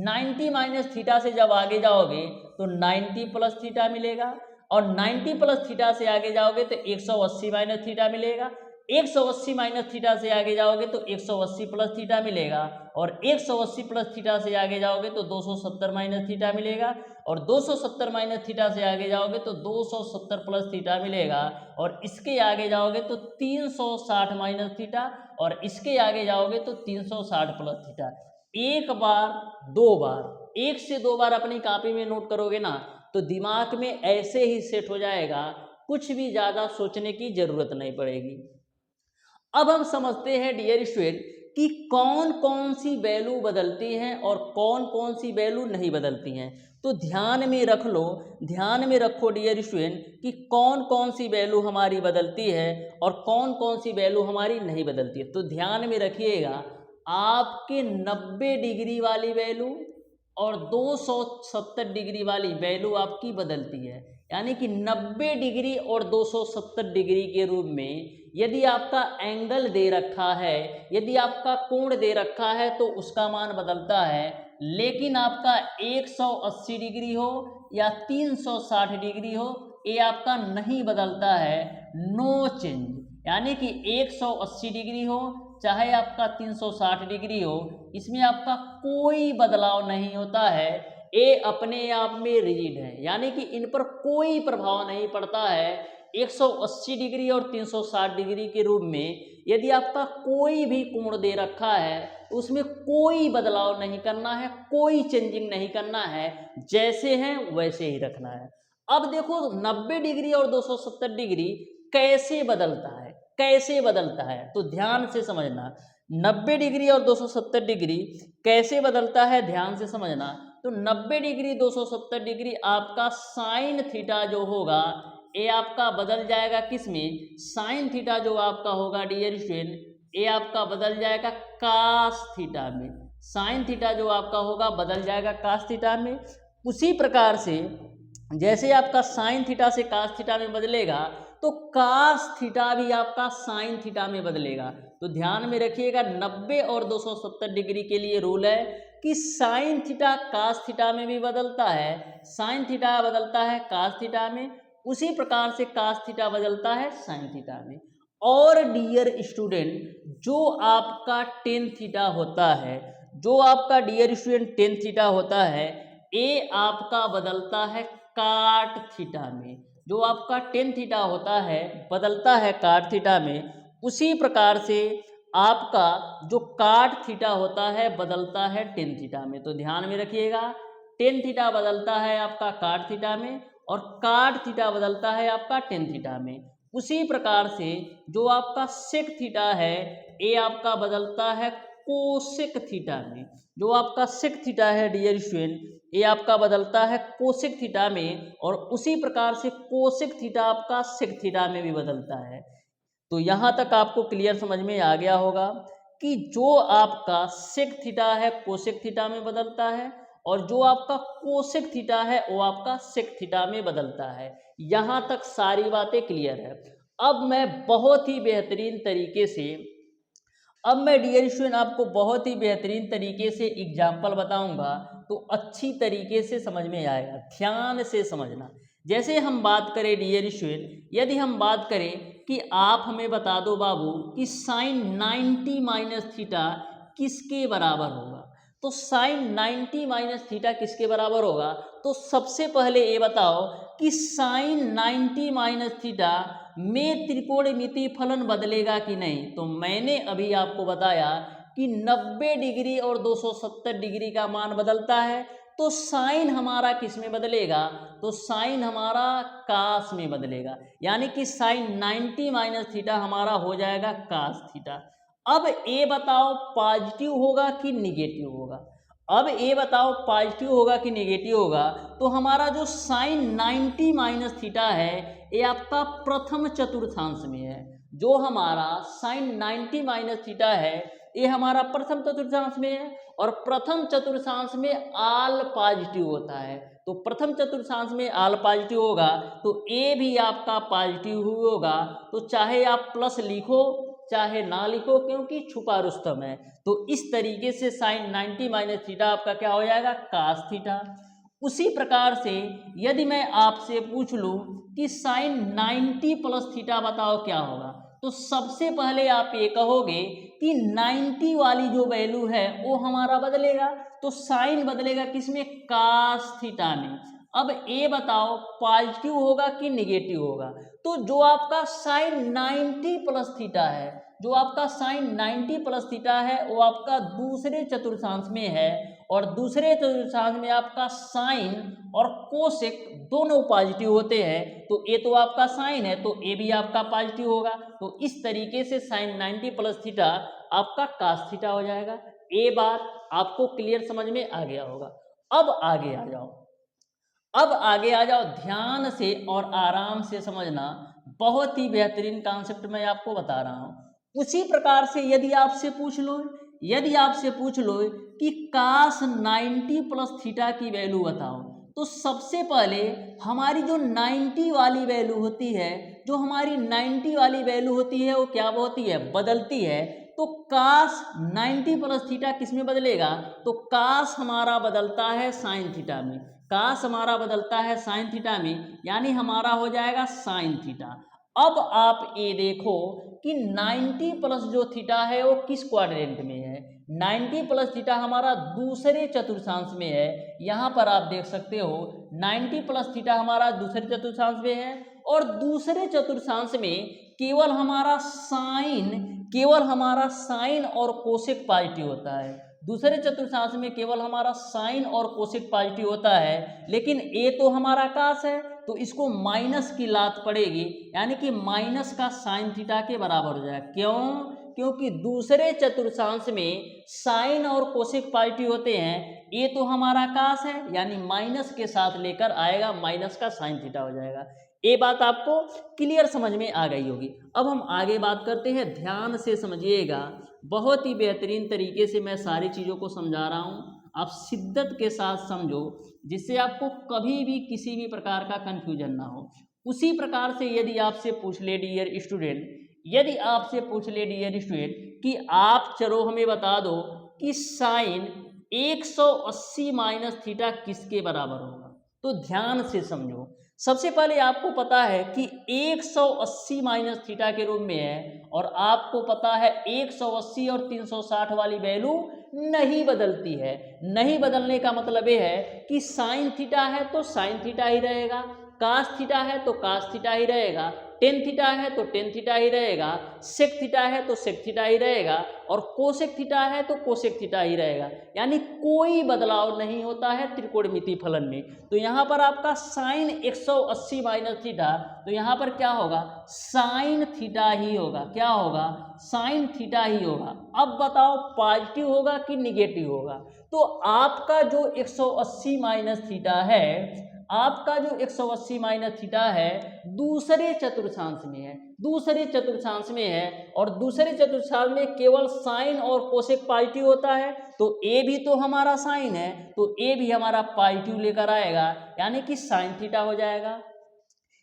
90 माइनस थीटा से जब आगे जाओगे तो 90 प्लस थीटा मिलेगा, और 90 प्लस थीटा से आगे जाओगे तो 180 माइनस थीटा मिलेगा, 180 माइनस थीटा से आगे जाओगे तो 180 प्लस थीटा मिलेगा, और 180 प्लस थीटा से आगे जाओगे तो 270 माइनस थीटा मिलेगा, और 270 माइनस थीटा से आगे जाओगे तो 270 प्लस थीटा मिलेगा, और इसके आगे जाओगे तो 360 माइनस थीटा, और इसके आगे जाओगे तो 360 प्लस थीटा। एक बार दो बार, एक से दो बार अपनी कॉपी में नोट करोगे ना तो दिमाग में ऐसे ही सेट हो जाएगा, कुछ भी ज़्यादा सोचने की जरूरत नहीं पड़ेगी। अब हम समझते हैं डियर स्टूडेंट कि कौन कौन सी वैल्यू बदलती हैं और कौन कौन सी वैल्यू नहीं बदलती हैं। तो ध्यान में रख लो, ध्यान में रखो डियर स्टूडेंट कि कौन कौन सी वैल्यू हमारी बदलती है और कौन कौन सी वैल्यू हमारी नहीं बदलती है। तो ध्यान में रखिएगा, आपके 90 डिग्री वाली वैल्यू और 270 डिग्री वाली वैल्यू आपकी बदलती है। यानी कि 90 डिग्री और 270 डिग्री के रूप में यदि आपका एंगल दे रखा है, यदि आपका कोण दे रखा है तो उसका मान बदलता है। लेकिन आपका 180 डिग्री हो या 360 डिग्री हो, ये आपका नहीं बदलता है, नो चेंज। यानी कि 180 डिग्री हो चाहे आपका 360 डिग्री हो, इसमें आपका कोई बदलाव नहीं होता है। ये अपने आप में रिजिड है, यानी कि इन पर कोई प्रभाव नहीं पड़ता है। 180 डिग्री और 360 डिग्री के रूप में यदि आपका कोई भी कोण दे रखा है तो उसमें कोई बदलाव नहीं करना है, कोई चेंजिंग नहीं करना है, जैसे हैं वैसे ही रखना है। अब देखो 90 डिग्री और 270 डिग्री कैसे बदलता है, कैसे बदलता है, तो ध्यान से समझना। 90 डिग्री और 270 डिग्री कैसे बदलता है, ध्यान से समझना। तो 90 डिग्री 270 डिग्री आपका साइन थीटा जो होगा ये आपका बदल जाएगा किस में, साइन थीटा जो आपका होगा डियर स्टूडेंट, ये आपका बदल जाएगा कास थीटा में। साइन थीटा जो आपका होगा बदल जाएगा कास थीटा में। उसी प्रकार से जैसे आपका साइन थीटा से कास थीटा में बदलेगा तो कास थीटा भी आपका साइन थीटा में बदलेगा। तो ध्यान में रखिएगा, 90 और 270 डिग्री के लिए रूल है कि साइन थीटा कास थीटा में भी बदलता है, साइन थीटा बदलता है कास थीटा में, उसी प्रकार से कास थीटा बदलता है साइन थीटा में। और डियर स्टूडेंट, जो आपका टेन थीटा होता है, जो आपका डियर स्टूडेंट टेन थीटा होता है, ये आपका बदलता है काट थीटा में। जो आपका टेन थीटा होता है बदलता है काट थीटा में, उसी प्रकार से आपका जो काट थीटा होता है बदलता है टेन थीटा में। तो ध्यान में रखिएगा, टेन थीटा बदलता है आपका काट थीटा में और काट थीटा बदलता है आपका टेन थीटा में। उसी प्रकार से जो आपका सेक थीटा है ये आपका बदलता है कोसेक थीटा में। जो आपका सेक थीटा है डियर स्टूडेंट, ये आपका बदलता है कोसेक थीटा में, और उसी प्रकार से कोसेक थीटा आपका सेक थीटा में भी बदलता है। तो यहाँ तक आपको क्लियर समझ में आ गया होगा कि जो आपका सेक थीटा है कोसेक थीटा में बदलता है और जो आपका कोसेक थीटा है वो आपका सेक थीटा में बदलता है। यहाँ तक सारी बातें क्लियर है। अब मैं बहुत ही बेहतरीन तरीके से, अब मैं डियर स्टूडेंट आपको बहुत ही बेहतरीन तरीके से एग्जाम्पल बताऊंगा तो अच्छी तरीके से समझ में आएगा, ध्यान से समझना। जैसे हम बात करें डियर स्टूडेंट, यदि हम बात करें कि आप हमें बता दो बाबू कि साइन 90 माइनस थीटा किसके बराबर होगा, तो साइन 90 माइनस थीटा किसके बराबर होगा, तो सबसे पहले ये बताओ कि साइन 90 माइनस थीटा में त्रिकोणमितीय फलन बदलेगा कि नहीं। तो मैंने अभी आपको बताया कि 90 डिग्री और 270 डिग्री का मान बदलता है, तो साइन हमारा किस में बदलेगा, तो साइन हमारा कास में बदलेगा। यानी कि साइन 90 माइनस थीटा हमारा हो जाएगा कास थीटा। अब ये बताओ पॉजिटिव होगा कि निगेटिव होगा, अब ये बताओ पॉजिटिव होगा कि निगेटिव होगा। तो हमारा जो साइन 90 माइनस थीटा है ये आपका प्रथम चतुर्थांश में है। जो हमारा साइन 90 माइनस थीटा है ये हमारा प्रथम चतुर्थांश में है, और प्रथम चतुर्थांश में आल पॉजिटिव होता है। तो प्रथम चतुर्थांश में आल पॉजिटिव होगा तो ए भी आपका पॉजिटिव होगा। तो चाहे आप प्लस लिखो चाहे ना लिखो, क्योंकि छुपा रुस्तम है। तो इस तरीके से साइन 90 माइनस थीटा आपका क्या हो जाएगा, कास थीटा। उसी प्रकार से यदि मैं आपसे पूछ लूं कि साइन 90 प्लस थीटा बताओ क्या होगा, तो सबसे पहले आप ये कहोगे कि 90 वाली जो वैल्यू है वो हमारा बदलेगा। तो साइन बदलेगा किसमें, कास थीटा में। अब ये बताओ पॉजिटिव होगा कि निगेटिव होगा, तो जो आपका साइन 90 प्लस थीटा है, जो आपका साइन 90 प्लस थीटा है वो आपका दूसरे चतुर्थांश में है, और दूसरे चतुर्थांश में आपका साइन और कोसेक दोनों पॉजिटिव होते हैं, तो ए तो आपका साइन है तो ए भी आपका पॉजिटिव होगा। तो इस तरीके से साइन 90 प्लस थीटा आपका कास थीटा हो जाएगा। ये बात आपको क्लियर समझ में आ गया होगा। अब आगे आ जाओ, ध्यान से और आराम से समझना, बहुत ही बेहतरीन कॉन्सेप्ट मैं आपको बता रहा हूं। उसी प्रकार से यदि आपसे पूछ लो कि कास 90 प्लस थीटा की वैल्यू बताओ, तो सबसे पहले हमारी जो 90 वाली वैल्यू होती है, वो क्या होती है, बदलती है। तो कास 90 प्लस थीटा किस में बदलेगा, तो कास हमारा बदलता है साइन थीटा में, यानी हमारा हो जाएगा साइन थीटा। अब आप ये देखो कि 90 प्लस जो थीटा है वो किस क्वाड्रेंट में है, 90 प्लस थीटा हमारा दूसरे चतुर्थांश में है। यहाँ पर आप देख सकते हो 90 प्लस थीटा हमारा दूसरे चतुर्थांश में है, और दूसरे चतुर्थांश में केवल हमारा साइन और कोसेक पॉजिटिव होता है। दूसरे चतुर्थांश में केवल हमारा साइन और कोसेक पॉजिटिव होता है, लेकिन ए तो हमारा कास है तो इसको माइनस की लात पड़ेगी, यानी कि माइनस का साइन थीटा के बराबर हो जाएगा। क्यों? क्योंकि दूसरे चतुर्थांश में साइन और कोसेक पॉजिटिव होते हैं, ए तो हमारा कास है यानी माइनस के साथ लेकर आएगा, माइनस का साइन थीटा हो जाएगा। ये बात आपको क्लियर समझ में आ गई होगी। अब हम आगे बात करते हैं, ध्यान से समझिएगा, बहुत ही बेहतरीन तरीके से मैं सारी चीज़ों को समझा रहा हूँ, आप शिद्दत के साथ समझो, जिससे आपको कभी भी किसी भी प्रकार का कंफ्यूजन ना हो। उसी प्रकार से यदि आपसे पूछ ले डियर स्टूडेंट कि आप चलो हमें बता दो कि साइन 180 माइनस थीटा किसके बराबर होगा, तो ध्यान से समझो। सबसे पहले आपको पता है कि 180 माइनस थीटा के रूप में है, और आपको पता है 180 और 360 वाली वैल्यू नहीं बदलती है। नहीं बदलने का मतलब ये है कि साइन थीटा है तो साइन थीटा ही रहेगा, कास थीटा है तो कास थीटा ही रहेगा, टेन थीटा है तो टेन थीटा ही रहेगा, सेक थीटा है तो सेक थीटा ही रहेगा, और कोसेक थीटा है तो कोसेक थीटा ही रहेगा। यानी कोई बदलाव नहीं होता है त्रिकोणमितीय फलन में। तो यहाँ पर आपका साइन 180 माइनस थीटा, तो यहाँ पर क्या होगा, साइन थीटा ही होगा। क्या होगा, साइन थीटा ही होगा। अब बताओ पॉजिटिव होगा कि निगेटिव होगा, तो आपका जो 180 माइनस थीटा है, दूसरे चतुर्थांश में है, और दूसरे चतुर्थांश में केवल साइन और कोसेक पॉजिटिव होता है, तो ए भी तो हमारा साइन है तो ए भी हमारा पॉजिटिव लेकर आएगा, यानी कि साइन थीटा हो जाएगा।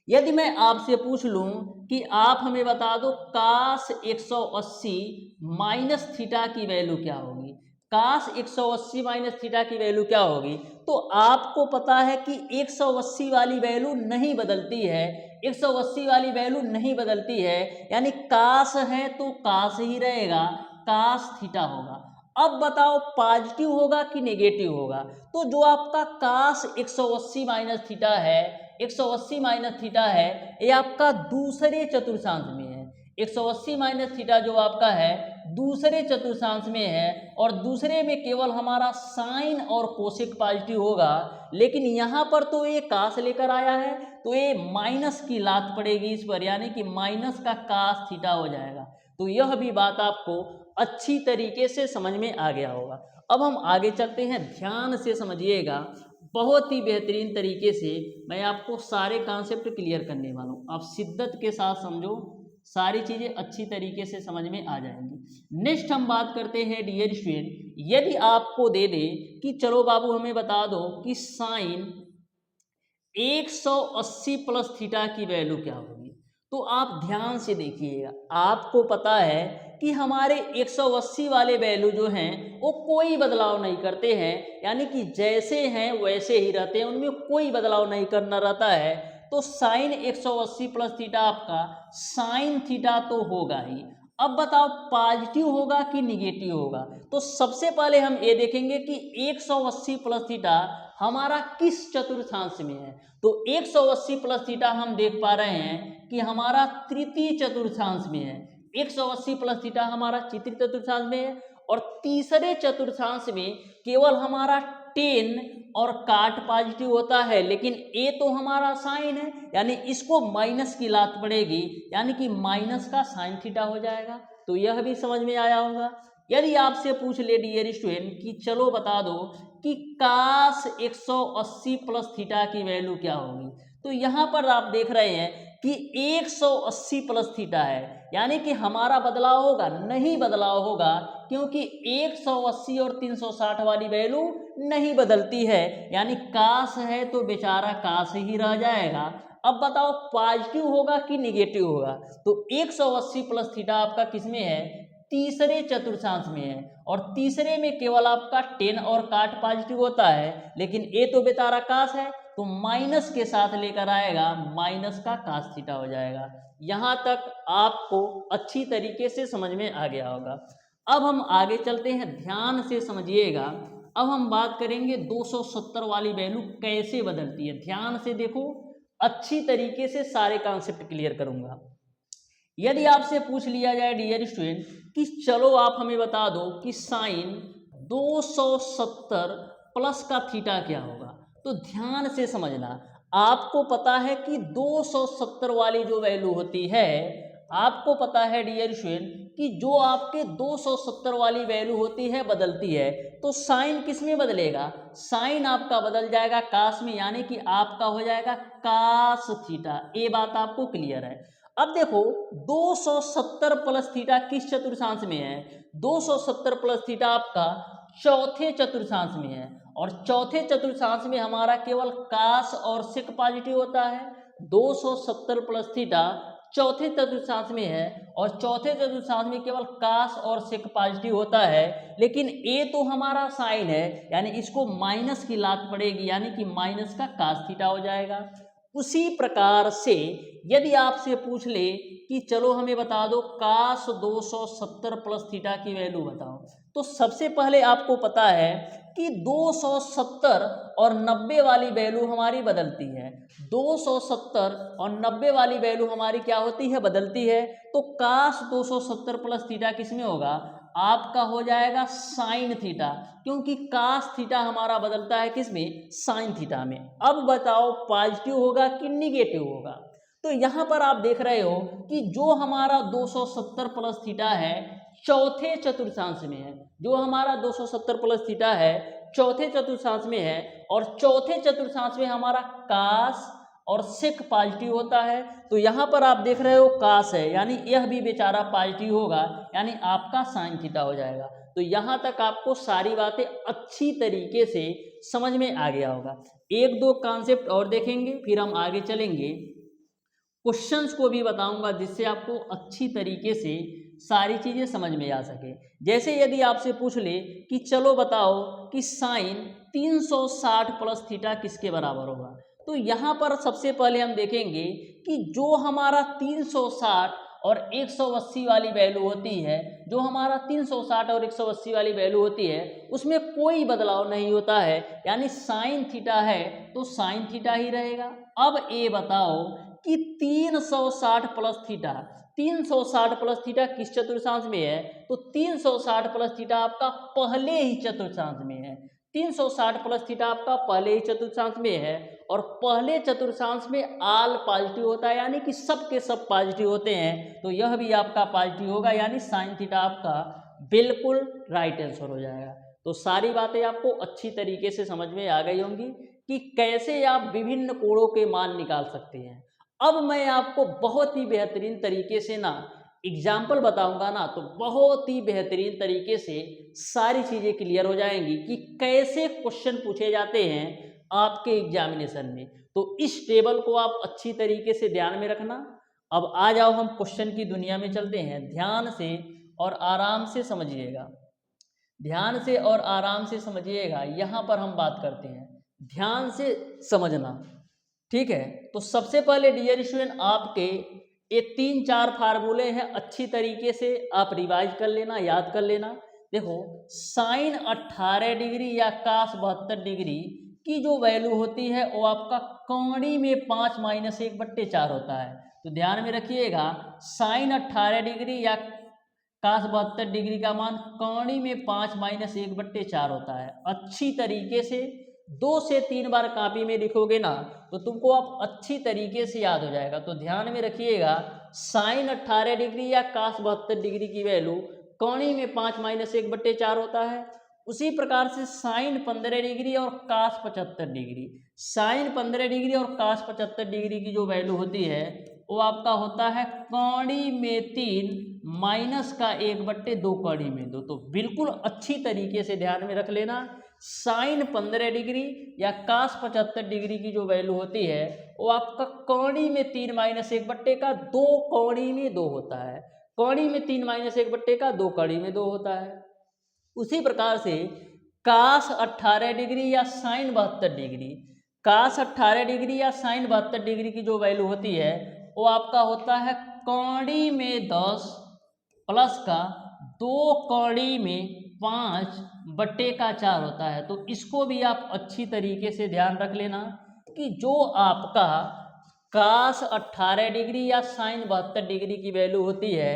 यदि मैं आपसे पूछ लूं कि आप हमें बता दो कास 180 माइनस थीटा की वैल्यू क्या होगी, कास 180 माइनस थीटा की वैल्यू क्या होगी, तो आपको पता है कि 180 वाली वैल्यू नहीं बदलती है, 180 वाली वैल्यू नहीं बदलती है, यानी कास है तो कास ही रहेगा, कास थीटा होगा। अब बताओ पॉजिटिव होगा कि नेगेटिव होगा, तो जो आपका कास 180 माइनस थीटा है, 180 माइनस थीटा है, ये आपका दूसरे चतुर्थांश में है। 180 माइनस थीटा जो आपका है दूसरे चतुर्थांश में है, और दूसरे में केवल हमारा साइन और कोसेक पॉजिटिव होगा, लेकिन यहाँ पर तो ये कास लेकर आया है तो ये माइनस की लात पड़ेगी इस पर, यानी कि माइनस का कास थीटा हो जाएगा। तो यह भी बात आपको अच्छी तरीके से समझ में आ गया होगा। अब हम आगे चलते हैं, ध्यान से समझिएगा, बहुत ही बेहतरीन तरीके से मैं आपको सारे कॉन्सेप्ट क्लियर करने वाला हूँ। आप शिद्दत के साथ समझो, सारी चीज़ें अच्छी तरीके से समझ में आ जाएंगी। नेक्स्ट हम बात करते हैं डियर स्टूडेंट, यदि आपको दे दे कि चलो बाबू हमें बता दो कि साइन 180 प्लस थीटा की वैल्यू क्या होगी, तो आप ध्यान से देखिएगा। आपको पता है कि हमारे 180 वाले वैल्यू जो हैं वो कोई बदलाव नहीं करते हैं, यानी कि जैसे हैं वैसे ही रहते हैं, उनमें कोई बदलाव नहीं करना रहता है। तो साइन 180 प्लस थीटा आपका साइन थीटा तो होगा ही। अब बताओ पॉजिटिव होगा कि निगेटिव होगा, तो सबसे पहले हम ये देखेंगे कि 180 प्लस थीटा हमारा किस चतुर्थांश में है। तो 180 प्लस थीटा हम देख पा रहे हैं कि हमारा तृतीय चतुर्थांश में है। 180 प्लस थीटा हमारा तृतीय चतुर्थांश में है, और तीसरे चतुर्थांश में केवल हमारा टेन और काट पॉजिटिव होता है, लेकिन ए तो हमारा साइन है, यानी इसको माइनस की लात पड़ेगी, यानी कि माइनस का साइन थीटा हो जाएगा। तो यह भी समझ में आया होगा। यदि आपसे पूछ ले डियर स्टूडेंट कि चलो बता दो कि कास 180 प्लस थीटा की वैल्यू क्या होगी, तो यहाँ पर आप देख रहे हैं कि 180 प्लस थीटा है, यानी कि हमारा बदलाव होगा नहीं, बदलाव होगा, क्योंकि 180 और 360 वाली वैल्यू नहीं बदलती है, यानी कास है तो बेचारा कास ही रह जाएगा। अब बताओ पॉजिटिव होगा कि निगेटिव होगा, तो 180 प्लस थीटा आपका किसमें है, तीसरे चतुर्थांश में है, और तीसरे में केवल आपका टेन और काट पॉजिटिव होता है, लेकिन ए तो बेचारा कास है, तो माइनस के साथ लेकर आएगा, माइनस का कास थीटा हो जाएगा। यहाँ तक आपको अच्छी तरीके से समझ में आ गया होगा। अब हम आगे चलते हैं, ध्यान से समझिएगा। अब हम बात करेंगे 270 वाली वैल्यू कैसे बदलती है। ध्यान से देखो, अच्छी तरीके से सारे कॉन्सेप्ट क्लियर करूंगा। यदि आपसे पूछ लिया जाए डियर स्टूडेंट कि चलो आप हमें बता दो कि साइन 270 प्लस का थीटा क्या होगा, तो ध्यान से समझना। आपको पता है कि 270 वाली जो वैल्यू होती है, आपको पता है डियर स्टूडेंट कि जो आपके 270 वाली वैल्यू होती है बदलती है, तो साइन किस में बदलेगा, साइन आपका बदल जाएगा कास में, यानी कि आपका हो जाएगा कास थीटा। ये बात आपको क्लियर है। अब देखो 270 प्लस थीटा किस चतुर्थांश में है, 270 प्लस थीटा आपका चौथे चतुर्थांश में है, और चौथे चतुर्थांश में हमारा केवल कास और सेक पॉजिटिव होता है। 270 प्लस थीटा चौथे चतुर्थांश में है, और चौथे चतुर्थांश में केवल कास और सेक पॉजिटिव होता है, लेकिन ए तो हमारा साइन है, यानी इसको माइनस की लात पड़ेगी, यानी कि माइनस का कास थीटा हो जाएगा। उसी प्रकार से यदि आपसे पूछ ले कि चलो हमें बता दो कास 270 प्लस थीटा की वैल्यू बताओ, तो सबसे पहले आपको पता है कि 270 और 90 वाली वैल्यू हमारी बदलती है। 270 और 90 वाली वैल्यू हमारी क्या होती है, बदलती है। तो कास 270 प्लस थीटा किस में होगा, आपका हो जाएगा साइन थीटा, क्योंकि कास थीटा हमारा बदलता है किस में, साइन थीटा में। अब बताओ पॉजिटिव होगा कि निगेटिव होगा, तो यहां पर आप देख रहे हो कि जो हमारा 270 प्लस थीटा है चौथे चतुर्थांश में है, जो हमारा 270 प्लस थीटा है चौथे चतुर्थांश में है, और चौथे चतुर्थांश में हमारा कास और सेक पॉजिटिव होता है। तो यहाँ पर आप देख रहे हो कास है, यानी यह भी बेचारा पॉजिटिव होगा, यानी आपका साइन थीटा हो जाएगा। तो यहाँ तक आपको सारी बातें अच्छी तरीके से समझ में आ गया होगा। एक दो कॉन्सेप्ट और देखेंगे, फिर हम आगे चलेंगे। क्वेश्चंस को भी बताऊंगा जिससे आपको अच्छी तरीके से सारी चीज़ें समझ में आ सके। जैसे यदि आपसे पूछ ले कि चलो बताओ कि साइन 360 प्लस थीटा किसके बराबर होगा, तो यहाँ पर सबसे पहले हम देखेंगे कि जो हमारा 360 और 180 वाली वैल्यू होती है, जो हमारा 360 और 180 वाली वैल्यू होती है उसमें कोई बदलाव नहीं होता है, यानी साइन थीटा है तो साइन थीटा ही रहेगा। अब ये बताओ कि 360 प्लस थीटा, 360 प्लस थीटा किस चतुर्थांश में है, तो 360 प्लस थीटा आपका पहले ही चतुर्थांश में है। 360 प्लस थीटा आपका पहले ही चतुर्थांश में है, और पहले चतुर्थांश में आल पॉजिटिव होता है, यानी कि सब के सब पॉजिटिव होते हैं, तो यह भी आपका पॉजिटिव होगा, यानी साइन थीटा आपका बिल्कुल राइट आंसर हो जाएगा। तो सारी बातें आपको अच्छी तरीके से समझ में आ गई होंगी कि कैसे आप विभिन्न कोणों के मान निकाल सकते हैं। अब मैं आपको बहुत ही बेहतरीन तरीके से ना एग्जाम्पल बताऊंगा ना, तो बहुत ही बेहतरीन तरीके से सारी चीज़ें क्लियर हो जाएंगी कि कैसे क्वेश्चन पूछे जाते हैं आपके एग्जामिनेशन में। तो इस टेबल को आप अच्छी तरीके से ध्यान में रखना। अब आ जाओ हम क्वेश्चन की दुनिया में चलते हैं। ध्यान से और आराम से समझिएगा, ध्यान से और आराम से समझिएगा। यहाँ पर हम बात करते हैं, ध्यान से समझना, ठीक है। तो सबसे पहले डियर स्टूडेंट आपके ये 3-4 फार्मूले हैं, अच्छी तरीके से आप रिवाइज कर लेना, याद कर लेना। देखो साइन 18 डिग्री या कास 72 डिग्री की जो वैल्यू होती है वो आपका कौड़ी में 5 - 1/4 होता है। तो ध्यान में रखिएगा, साइन 18 डिग्री या काश 72 डिग्री का मान कौड़ी में 5 माइनस 1/4 होता है। अच्छी तरीके से 2 से 3 बार कॉपी में लिखोगे ना तो तुमको आप अच्छी तरीके से याद हो जाएगा। तो ध्यान में रखिएगा, साइन 18 डिग्री या काश 72 डिग्री की वैल्यू कौड़ी में 5 माइनस 1/4 होता है। उसी प्रकार से साइन 15 डिग्री और काश 75 डिग्री, साइन 15 डिग्री और काश 75 डिग्री की जो वैल्यू होती है वो आपका होता है कौड़ी में 3 माइनस का 1/2 कौड़ी में 2। तो बिल्कुल अच्छी तरीके से ध्यान में रख लेना, साइन 15 डिग्री या काश 75 डिग्री की जो वैल्यू होती है वो आपका कौड़ी में 3 माइनस 1/2 कौड़ी में 2 होता है। कौड़ी में 3 माइनस 1/2 कौड़ी में 2 होता है। उसी प्रकार से काश 18 डिग्री या साइन 72 डिग्री, काश 18 डिग्री या साइन 72 डिग्री की जो वैल्यू होती है वो आपका होता है कौड़ी में 10 प्लस का 2 कौड़ी में 5/4 होता है। तो इसको भी आप अच्छी तरीके से ध्यान रख लेना कि जो आपका काश 18 डिग्री या साइन 72 डिग्री की वैल्यू होती है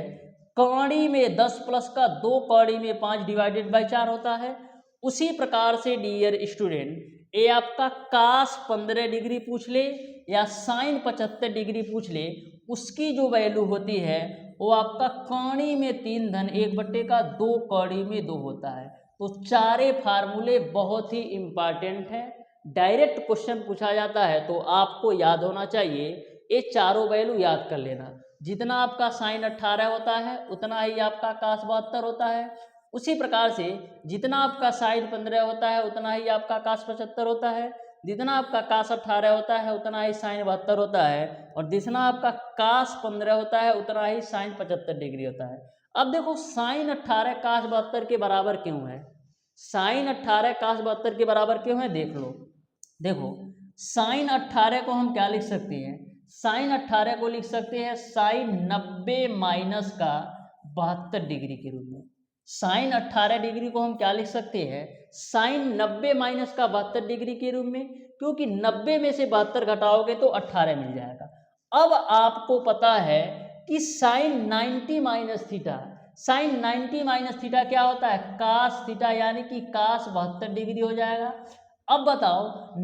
कौड़ी में 10 प्लस का 2 कौड़ी में 5/4 होता है। उसी प्रकार से डियर स्टूडेंट, ये आपका काश 15 डिग्री पूछ ले या साइन 75 डिग्री पूछ ले, उसकी जो वैल्यू होती है वो आपका कौड़ी में 3 धन 1/2 कौड़ी में 2 होता है। तो चारे फार्मूले बहुत ही इंपॉर्टेंट है, डायरेक्ट क्वेश्चन पूछा जाता है तो आपको याद होना चाहिए, ये चारों वैल्यू याद कर लेना। जितना आपका साइन 18 होता है उतना ही आपका काश 72 होता है। उसी प्रकार से जितना आपका साइन 15 होता है उतना ही आपका काश 75 होता है। जितना आपका काश 18 होता है उतना ही साइन 72 होता है। और जितना आपका काश 15 होता है उतना ही साइन 75 डिग्री होता है। अब देखो साइन 18 काश 72 के बराबर क्यों है, साइन 18 काश 72 के बराबर क्यों है, देख लो। देखो साइन 18 को हम क्या लिख सकते हैं, साइन 18 को लिख सकते हैं साइन 90 माइनस का 72 डिग्री के रूप में। साइन 18 डिग्री को हम क्या लिख सकते हैं, साइन 90 माइनस का 72 डिग्री के रूप में, क्योंकि 90 में से 72 घटाओगे तो 18 मिल जाएगा। अब आपको पता है कि sine 90 minus theta, sine 90 minus theta क्या होता है, काश थीटा, यानी कि काश 72 डिग्री हो जाएगा। अब बताओ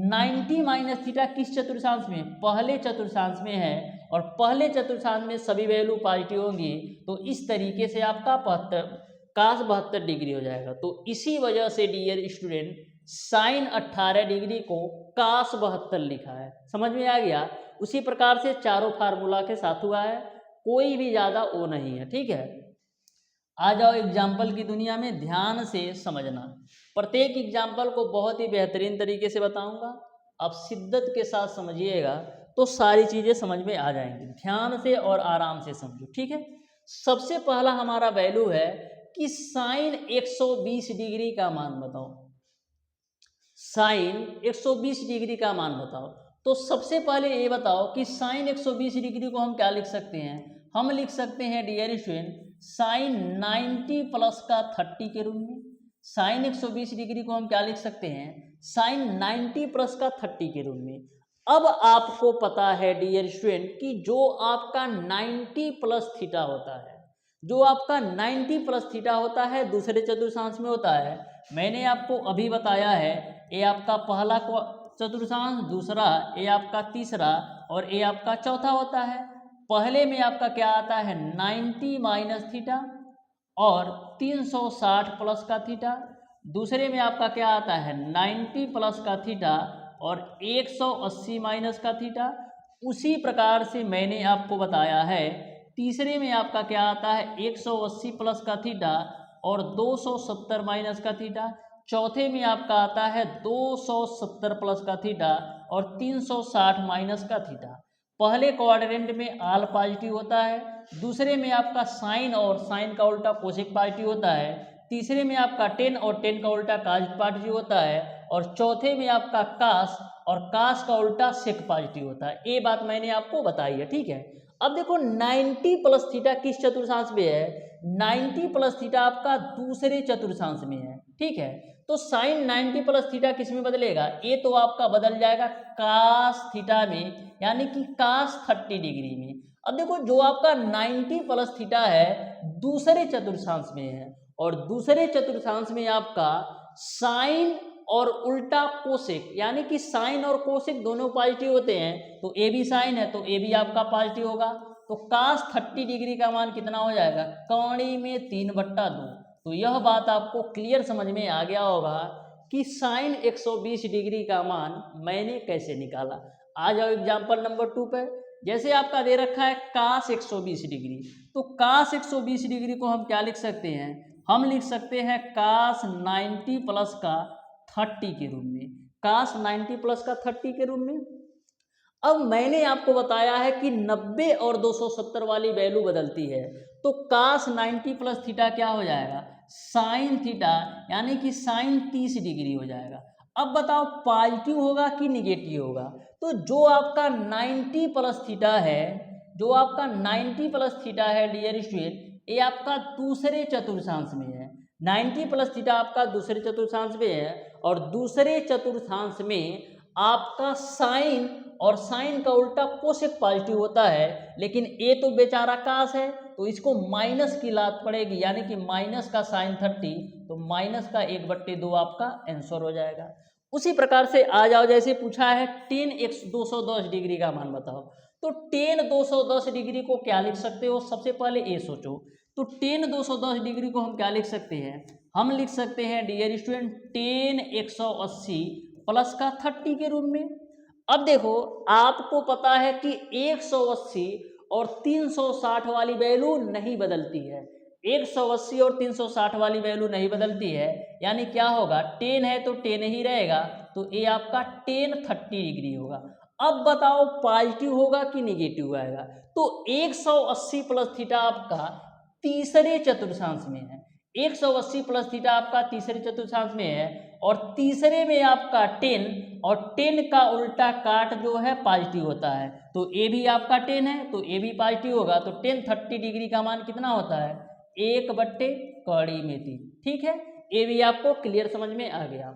90 माइनस थीटा किस चतुर्थांश में, पहले चतुर्थांश में है, और पहले चतुर्थांश में सभी वैल्यू पॉजिटिव होंगी, तो इस तरीके से आपका काश 72 डिग्री हो जाएगा। तो इसी वजह से डियर स्टूडेंट साइन 18 डिग्री को काश 72 लिखा है। समझ में आ गया। उसी प्रकार से चारों फार्मूला के साथ हुआ है, कोई भी ज़्यादा वो नहीं है, ठीक है। आ जाओ एग्जाम्पल की दुनिया में, ध्यान से समझना। प्रत्येक एग्जाम्पल को बहुत ही बेहतरीन तरीके से बताऊंगा, आप शिद्दत के साथ समझिएगा तो सारी चीज़ें समझ में आ जाएंगी। ध्यान से और आराम से समझो, ठीक है। सबसे पहला हमारा वैल्यू है कि साइन 120 डिग्री का मान बताओ, साइन 120 डिग्री का मान बताओ। तो सबसे पहले ये बताओ कि साइन 120 डिग्री को हम क्या लिख सकते हैं, हम लिख सकते हैं डियर स्टूडेंट साइन 90 प्लस का 30 के रूप में। साइन 120 डिग्री को हम क्या लिख सकते हैं, साइन 90 प्लस का 30 के रूप में। अब आपको पता है डियर स्टूडेंट कि जो आपका 90 प्लस थीटा होता है, जो आपका 90 प्लस थीटा होता है दूसरे चतुर्थांश में होता है। मैंने आपको अभी बताया है, ये आपका पहला चतुर्थांश, दूसरा ये आपका तीसरा, और ये आपका चौथा होता है। पहले में आपका क्या आता है 90 माइनस थीटा और 360 प्लस का थीटा। दूसरे में आपका क्या आता है 90 प्लस का थीटा और 180 माइनस का थीटा। उसी प्रकार से मैंने आपको बताया है तीसरे में आपका क्या आता है 180 प्लस का थीटा और 270 माइनस का थीटा। चौथे में आपका आता है 270 प्लस का थीटा और 360 माइनस का थीटा। पहले क्वाड्रेंट में आल पॉजिटिव होता है, दूसरे में आपका साइन और साइन का उल्टा कोसेक पॉजिटिव होता है, तीसरे में आपका टेन और टेन का उल्टा काज पॉजिटिव होता है, और चौथे में आपका काश और काश का उल्टा सेक पॉजिटिव होता है। ये बात मैंने आपको बताई है, ठीक है। अब देखो 90 प्लस थीटा किस चतुर्थांश में है, 90 प्लस थीटा आपका दूसरे चतुर्थांश में है, ठीक है। तो साइन 90 प्लस थीटा किस में बदलेगा, ये तो आपका बदल जाएगा काश थीटा में, यानी कि काश 30 डिग्री में। अब देखो जो आपका 90 प्लस थीटा है दूसरे चतुर्थांश में है, और दूसरे चतुर्थांश में आपका साइन और उल्टा कोसेक, यानी कि साइन और कोसेक दोनों पॉजिटिव होते हैं, तो ए भी साइन है तो ए भी आपका पॉजिटिव होगा। तो cos 30 डिग्री का मान कितना हो जाएगा, कौड़ी में 3/2। तो यह बात आपको क्लियर समझ में आ गया होगा कि साइन 120 डिग्री का मान मैंने कैसे निकाला। आ जाओ एग्जाम्पल नंबर 2 पे। जैसे आपका दे रखा है cos 120 डिग्री, तो cos 120 डिग्री को हम क्या लिख सकते हैं, हम लिख सकते हैं cos 90 प्लस का 30 के रूप में, cos 90 प्लस का 30 के रूप में। अब मैंने आपको बताया है कि 90 और 270 वाली वैल्यू बदलती है, तो cos 90 प्लस थीटा क्या हो जाएगा, साइन थीटा, यानी कि साइन 30 डिग्री हो जाएगा। अब बताओ पॉजिटिव होगा कि निगेटिव होगा। तो जो आपका 90 प्लस थीटा है, जो आपका 90 प्लस थीटा है डियर स्टूडेंट, ये आपका दूसरे चतुर्थांश में है। 90 प्लस थीटा आपका दूसरे चतुर्थांश में है, और दूसरे चतुर्थांश में आपका साइन और साइन का उल्टा कोसेक पॉजिटिव होता है, लेकिन ए तो बेचारा कास है तो इसको माइनस की लात पड़ेगी, यानी कि माइनस का साइन 30, तो माइनस का 1/2 आपका आंसर हो जाएगा। उसी प्रकार से आ जाओ, जैसे पूछा है tan x 210 डिग्री का मान बताओ, तो tan 210 डिग्री को क्या लिख सकते हो, सबसे पहले ये सोचो। तो tan 210 डिग्री को हम क्या लिख सकते हैं, हम लिख सकते हैं डियर स्टूडेंट tan 180 प्लस का 30 के रूप में। अब देखो आपको पता है कि 180 और 360 वाली वैल्यू नहीं बदलती है, 180 और 360 वाली वैल्यू नहीं बदलती है, यानी क्या होगा, tan है तो tan ही रहेगा, तो ये आपका tan 30 डिग्री होगा। अब बताओ पॉजिटिव होगा कि निगेटिव आएगा। तो 180 प्लस थीटा आपका तीसरे चतुर्थांश में है, 180 प्लस थीटा आपका तीसरे चतुर्थांश में है, और तीसरे में आपका 10, और 10 का उल्टा काट जो है पॉजिटिव होता है, तो ए भी आपका 10 है तो ए भी पॉजिटिव होगा। तो tan 30 डिग्री का मान कितना होता है, 1/3। ठीक है, ए भी आपको क्लियर समझ में आ गया।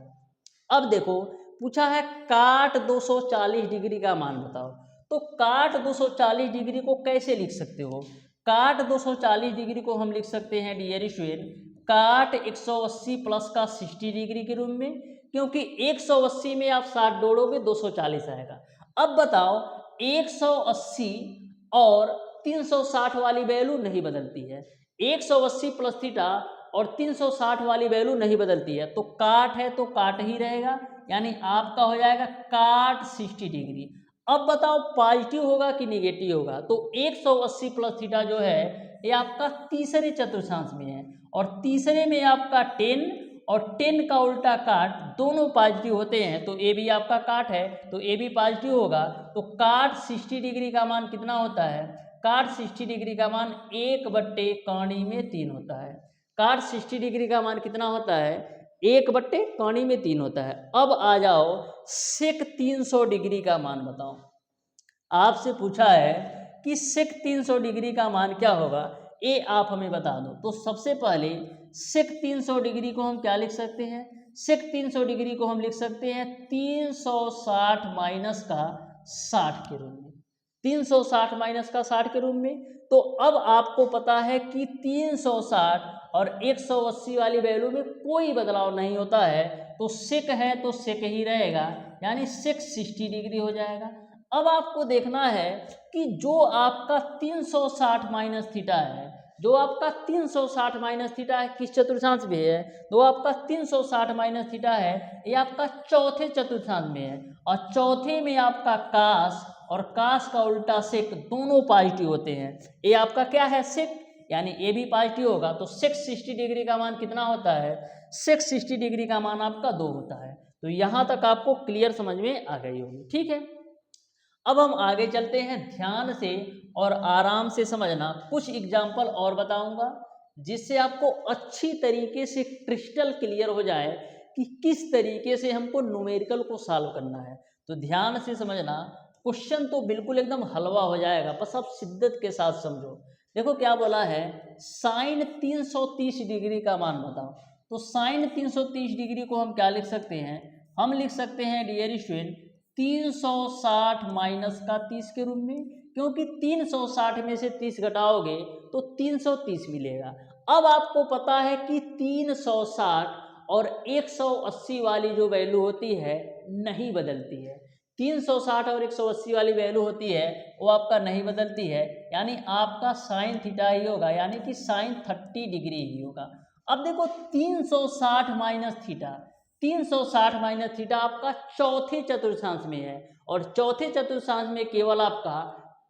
अब देखो पूछा है काट 240 डिग्री का मान बताओ, तो काट 240 डिग्री को कैसे लिख सकते हो, काट 240 डिग्री को हम लिख सकते हैं डियर स्टूडेंट, काट 180 प्लस का 60 डिग्री के रूप में, क्योंकि 180 में आप 60 जोड़ोगे 240 आएगा। अब बताओ 180 और 360 वाली वैल्यू नहीं बदलती है, 180 प्लस थीटा और 360 वाली वैल्यू नहीं बदलती है, तो काट है तो काट ही रहेगा, यानी आपका हो जाएगा काट 60 डिग्री। अब बताओ पॉजिटिव होगा कि निगेटिव होगा। तो 180 प्लस थीटा जो है ये आपका तीसरे चतुर्थांश में है, और तीसरे में आपका 10 और 10 का उल्टा काट दोनों पॉजिटिव होते हैं, तो ए भी आपका काट है तो ए भी पॉजिटिव होगा। तो काट 60 डिग्री का मान कितना होता है, काट 60 डिग्री का मान 1/3 होता है। काट 60 डिग्री का मान कितना होता है, 1/3 होता है। अब आ जाओ सेक 300 डिग्री का मान बताओ। आपसे पूछा है कि सेक 300 डिग्री का मान क्या होगा, ये आप हमें बता दो। तो सबसे पहले सेक 300 डिग्री को हम क्या लिख सकते हैं, सेक 300 डिग्री को हम लिख सकते हैं 360 माइनस का 60 के रूप में, 360 माइनस का 60 के रूप में। तो अब आपको पता है कि 360 और 180 वाली वैल्यू में कोई बदलाव नहीं होता है, तो सेक है तो सेक ही रहेगा, यानी सेक 60 डिग्री हो जाएगा। अब आपको देखना है कि जो आपका 360 माइनस थीटा है, जो आपका 360 माइनस थीटा है किस चतुर्थांश में है, तो आपका 360 माइनस थीटा है ये आपका चौथे चतुर्थांश में है, और चौथे में आपका कास और कास का उल्टा सेक दोनों पॉजिटिव होते हैं। ये आपका क्या है, सेक, यानी ए भी पॉजिटिव होगा, तो सेक 60 डिग्री का मान कितना होता है, सेक 60 डिग्री का मान आपका 2 होता है। तो यहाँ तक आपको क्लियर समझ में आ गई होगी। ठीक है, अब हम आगे चलते हैं, ध्यान से और आराम से समझना। कुछ एग्जाम्पल और बताऊंगा जिससे आपको अच्छी तरीके से क्रिस्टल क्लियर हो जाए कि किस तरीके से हमको न्यूमेरिकल को सॉल्व करना है। तो ध्यान से समझना, क्वेश्चन तो बिल्कुल एकदम हलवा हो जाएगा, बस आप शिद्दत के साथ समझो। देखो क्या बोला है, साइन 330 डिग्री का मान बताओ। तो साइन 330 डिग्री को हम क्या लिख सकते हैं, हम लिख सकते हैं डियर स्टूडेंट 360 माइनस का 30 के रूप में, क्योंकि 360 में से 30 घटाओगे तो 330 मिलेगा। अब आपको पता है कि 360 और 180 वाली जो वैल्यू होती है नहीं बदलती है। 360 और 180 वाली वैल्यू होती है वो आपका नहीं बदलती है, यानी आपका साइन थीटा ही होगा, यानी कि साइन 30 डिग्री ही होगा। अब देखो 360 माइनस थीटा, 360 माइनस थीटा आपका चौथे चतुर्थांश में है, और चौथे चतुर्थांश में केवल आपका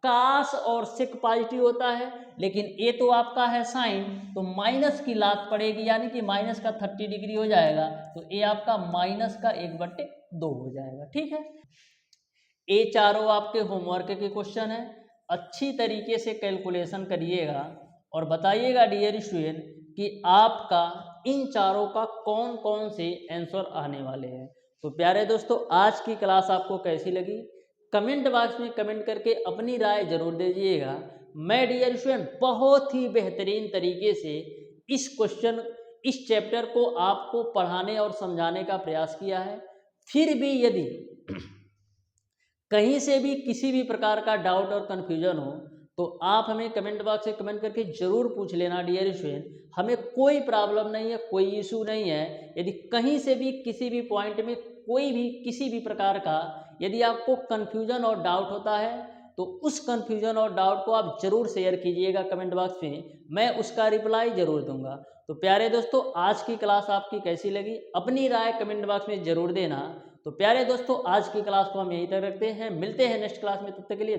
कास और सेक पॉजिटिव होता है, लेकिन ये तो आपका है साइन, तो माइनस की लात पड़ेगी, यानी कि माइनस का 30 डिग्री हो जाएगा, तो ये आपका माइनस का 1/2 हो जाएगा। ठीक है, ये चारों आपके होमवर्क के क्वेश्चन है। अच्छी तरीके से कैलकुलेशन करिएगा और बताइएगा डियर स्टूडेंट कि आपका इन चारों का कौन कौन से आंसर आने वाले हैं। तो प्यारे दोस्तों, आज की क्लास आपको कैसी लगी कमेंट बॉक्स में कमेंट करके अपनी राय जरूर दीजिएगा। मैं डियर स्टूडेंट बहुत ही बेहतरीन तरीके से इस चैप्टर को आपको पढ़ाने और समझाने का प्रयास किया है। फिर भी यदि कहीं से भी किसी भी प्रकार का डाउट और कन्फ्यूजन हो तो आप हमें कमेंट बॉक्स में कमेंट करके ज़रूर पूछ लेना डियर स्टूडेंट। हमें कोई प्रॉब्लम नहीं है, कोई इशू नहीं है। यदि कहीं से भी किसी भी पॉइंट में कोई भी किसी भी प्रकार का यदि आपको कन्फ्यूजन और डाउट होता है तो उस कन्फ्यूजन और डाउट को आप ज़रूर शेयर कीजिएगा कमेंट बॉक्स में, मैं उसका रिप्लाई ज़रूर दूंगा। तो प्यारे दोस्तों, आज की क्लास आपकी कैसी लगी अपनी राय कमेंट बॉक्स में ज़रूर देना। तो प्यारे दोस्तों, आज की क्लास को हम यहीं तक रखते हैं, मिलते हैं नेक्स्ट क्लास में, तब तक के लिए